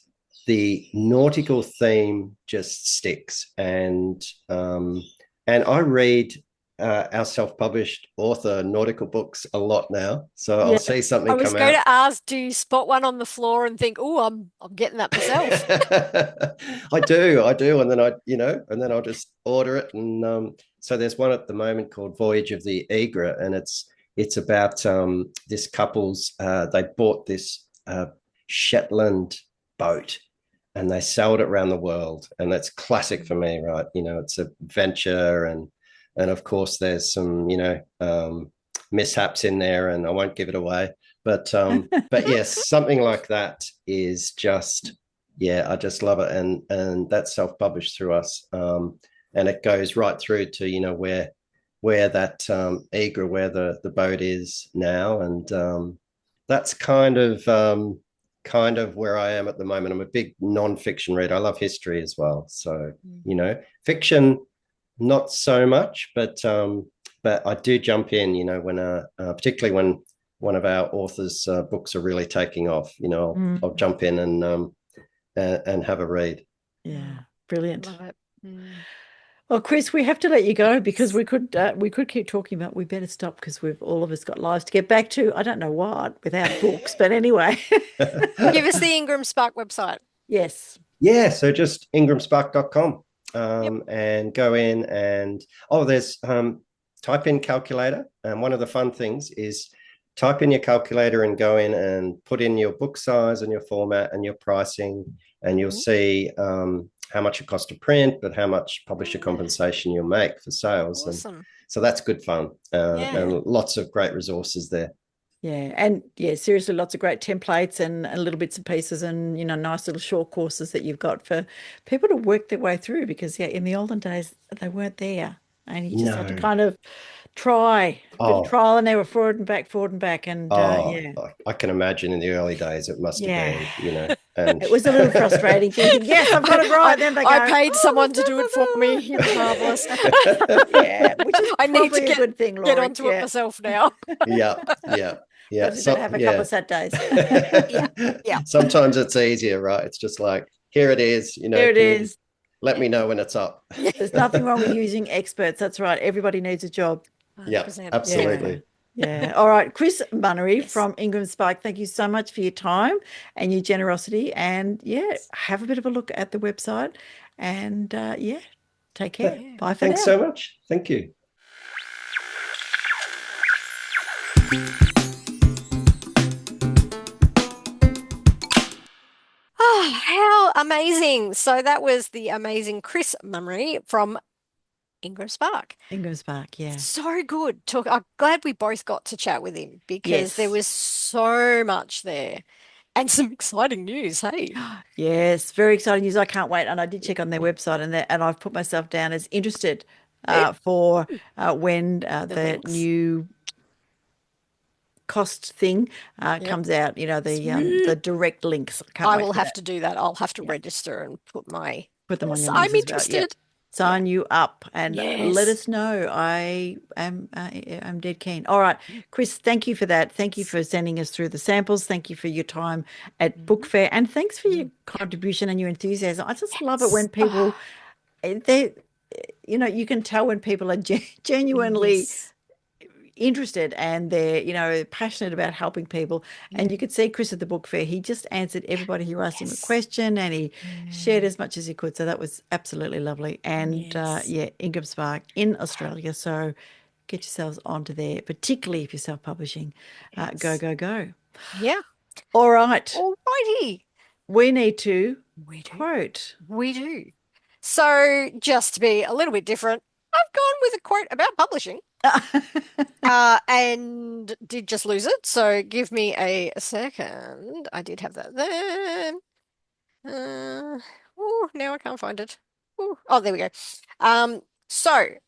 the nautical theme just sticks, and I read our self-published author nautical books a lot now, so I'll see something come out. I was going to ask, do you spot one on the floor and think, oh, I'm getting that myself? I do, and then I'll just order it. And so there's one at the moment called Voyage of the Egra, and it's about this couple's they bought this Shetland boat, and they sailed it around the world, and that's classic for me, right? It's a venture, and of course there's some mishaps in there, and I won't give it away, but yes, something like that is just, I just love it, and that's self-published through us, and it goes right through to where that Egra, where the boat is now, and that's kind of where I am at the moment. I'm a big non-fiction reader. I love history as well, so fiction not so much, but I do jump in, when particularly when one of our authors' books are really taking off, I'll jump in and have a read. Yeah, brilliant. Love it. Well, Chris, we have to let you go because we could keep talking, but we better stop because we've all of us got lives to get back to. I don't know what without books, but anyway. Give us the Ingram Spark website. Yes. Yeah, so just ingramspark.com. And go in and there's type in calculator, and one of the fun things is type in your calculator and go in and put in your book size and your format and your pricing, and you'll see how much it costs to print, but how much publisher compensation you'll make for sales. Awesome. And so that's good fun, and lots of great resources there. Yeah, and seriously, lots of great templates and little bits and pieces, and nice little short courses that you've got for people to work their way through, because in the olden days they weren't there, and you just had to kind of try a bit of trial and error, forward and back, and I can imagine in the early days it must have been, and it was a little frustrating thinking, yes, I've got it right. Then they go, I paid someone to do it for me. It's marvelous. Which is I need to a good thing, Laurie. Get onto it myself now. Yeah. So have a couple of Saturdays. Yeah. Sometimes it's easier, right? It's just like, here it is. Here it is. Let me know when it's up. There's nothing wrong with using experts. That's right. Everybody needs a job. 100%. Yeah, absolutely. Yeah. All right. Chris Munnery from Ingram Spark, thank you so much for your time and your generosity. And have a bit of a look at the website. And take care. Bye for now. Thanks so much. Thank you. Oh, how amazing. So that was the amazing Chris Munnery from Ingram Spark. Ingram Spark, yeah. So good. I'm glad we both got to chat with him, because there was so much there and some exciting news, hey? Yes, very exciting news. I can't wait. And I did check on their website, and I've put myself down as interested for when the links. new cost thing comes out, the direct links. Can't I wait will for have that. to do that. I'll have to register and put them on your I'm links as well. interested. Yep. Sign you up and let Yes. us know. I'm dead keen. All right, Chris, thank you for that. Thank you for sending us through the samples. Thank you for your time at Book Fair, and thanks for your contribution and your enthusiasm. I just love it when people you can tell when people are genuinely Yes. interested and they're passionate about helping people. And you could see Chris at the book fair, he just answered everybody who asked him a question, and he shared as much as he could, so that was absolutely lovely. And Ingram Spark in Australia, so get yourselves onto there, particularly if you're self-publishing. Go. Yeah. All right, Alrighty. we need to quote. We do. So just to be a little bit different, I've gone with a quote about publishing. And did just lose it. So give me a second. I did have that there. Now I can't find it. Oh, there we go. So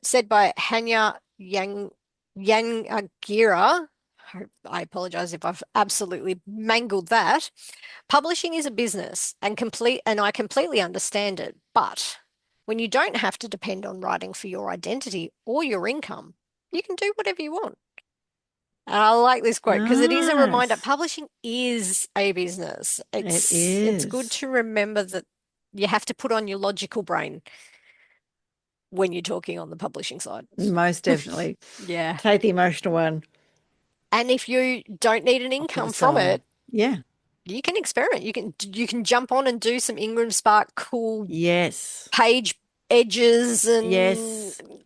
said by Hanya Yangira. I apologize if I've absolutely mangled that. Publishing is a business and I completely understand it, but when you don't have to depend on writing for your identity or your income, you can do whatever you want. And I like this quote because it is a reminder publishing is a business. It's good to remember that you have to put on your logical brain when you're talking on the publishing side. Most definitely. Yeah. Take the emotional one. And if you don't need an income from it, you can experiment. You can jump on and do some Ingram Spark cool page edges and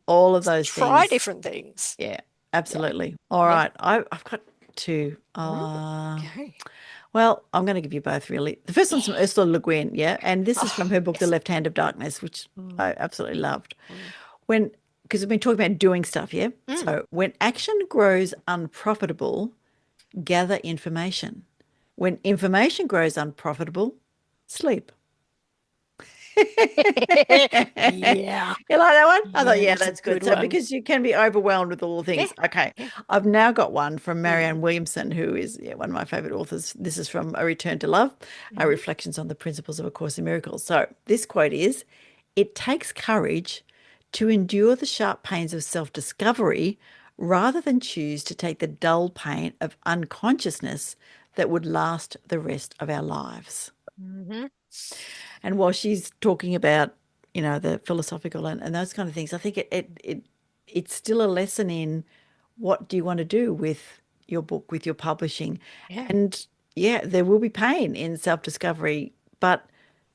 all of those try things. different things. Yeah, absolutely. All right. I've got two. Well, I'm going to give you both, really. The first one's from Ursula Le Guin, and this is from her book, The Left Hand of Darkness, which I absolutely loved. Because we've been talking about doing stuff, So when action grows unprofitable, gather information. When information grows unprofitable, sleep. Yeah. You like that one? I thought, that's that's good. So one. because you can be overwhelmed with all the things. Yeah. Okay. I've now got one from Marianne Williamson, who is one of my favorite authors. This is from A Return to Love, Reflections on the Principles of A Course in Miracles. So this quote is, "It takes courage to endure the sharp pains of self-discovery rather than choose to take the dull pain of unconsciousness that would last the rest of our lives." And while she's talking about, the philosophical and those kind of things, I think it's still a lesson in what do you want to do with your book, with your publishing. And there will be pain in self-discovery, but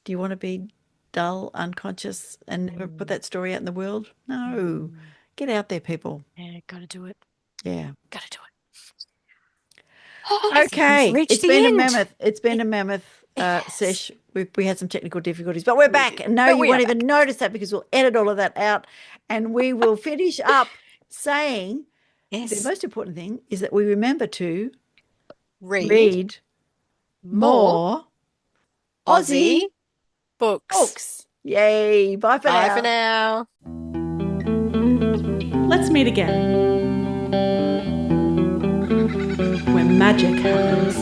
do you want to be dull, unconscious, and never put that story out in the world? No. Get out there, people. Yeah, gotta do it. Yeah. Gotta do it. Okay. It's been a mammoth sesh. We had some technical difficulties, but we're back. And no, you won't even notice that because we'll edit all of that out, and we will finish up saying the most important thing is that we remember to read more Aussie books. Yay. Bye for now. Bye for now. Let's meet again when magic happens.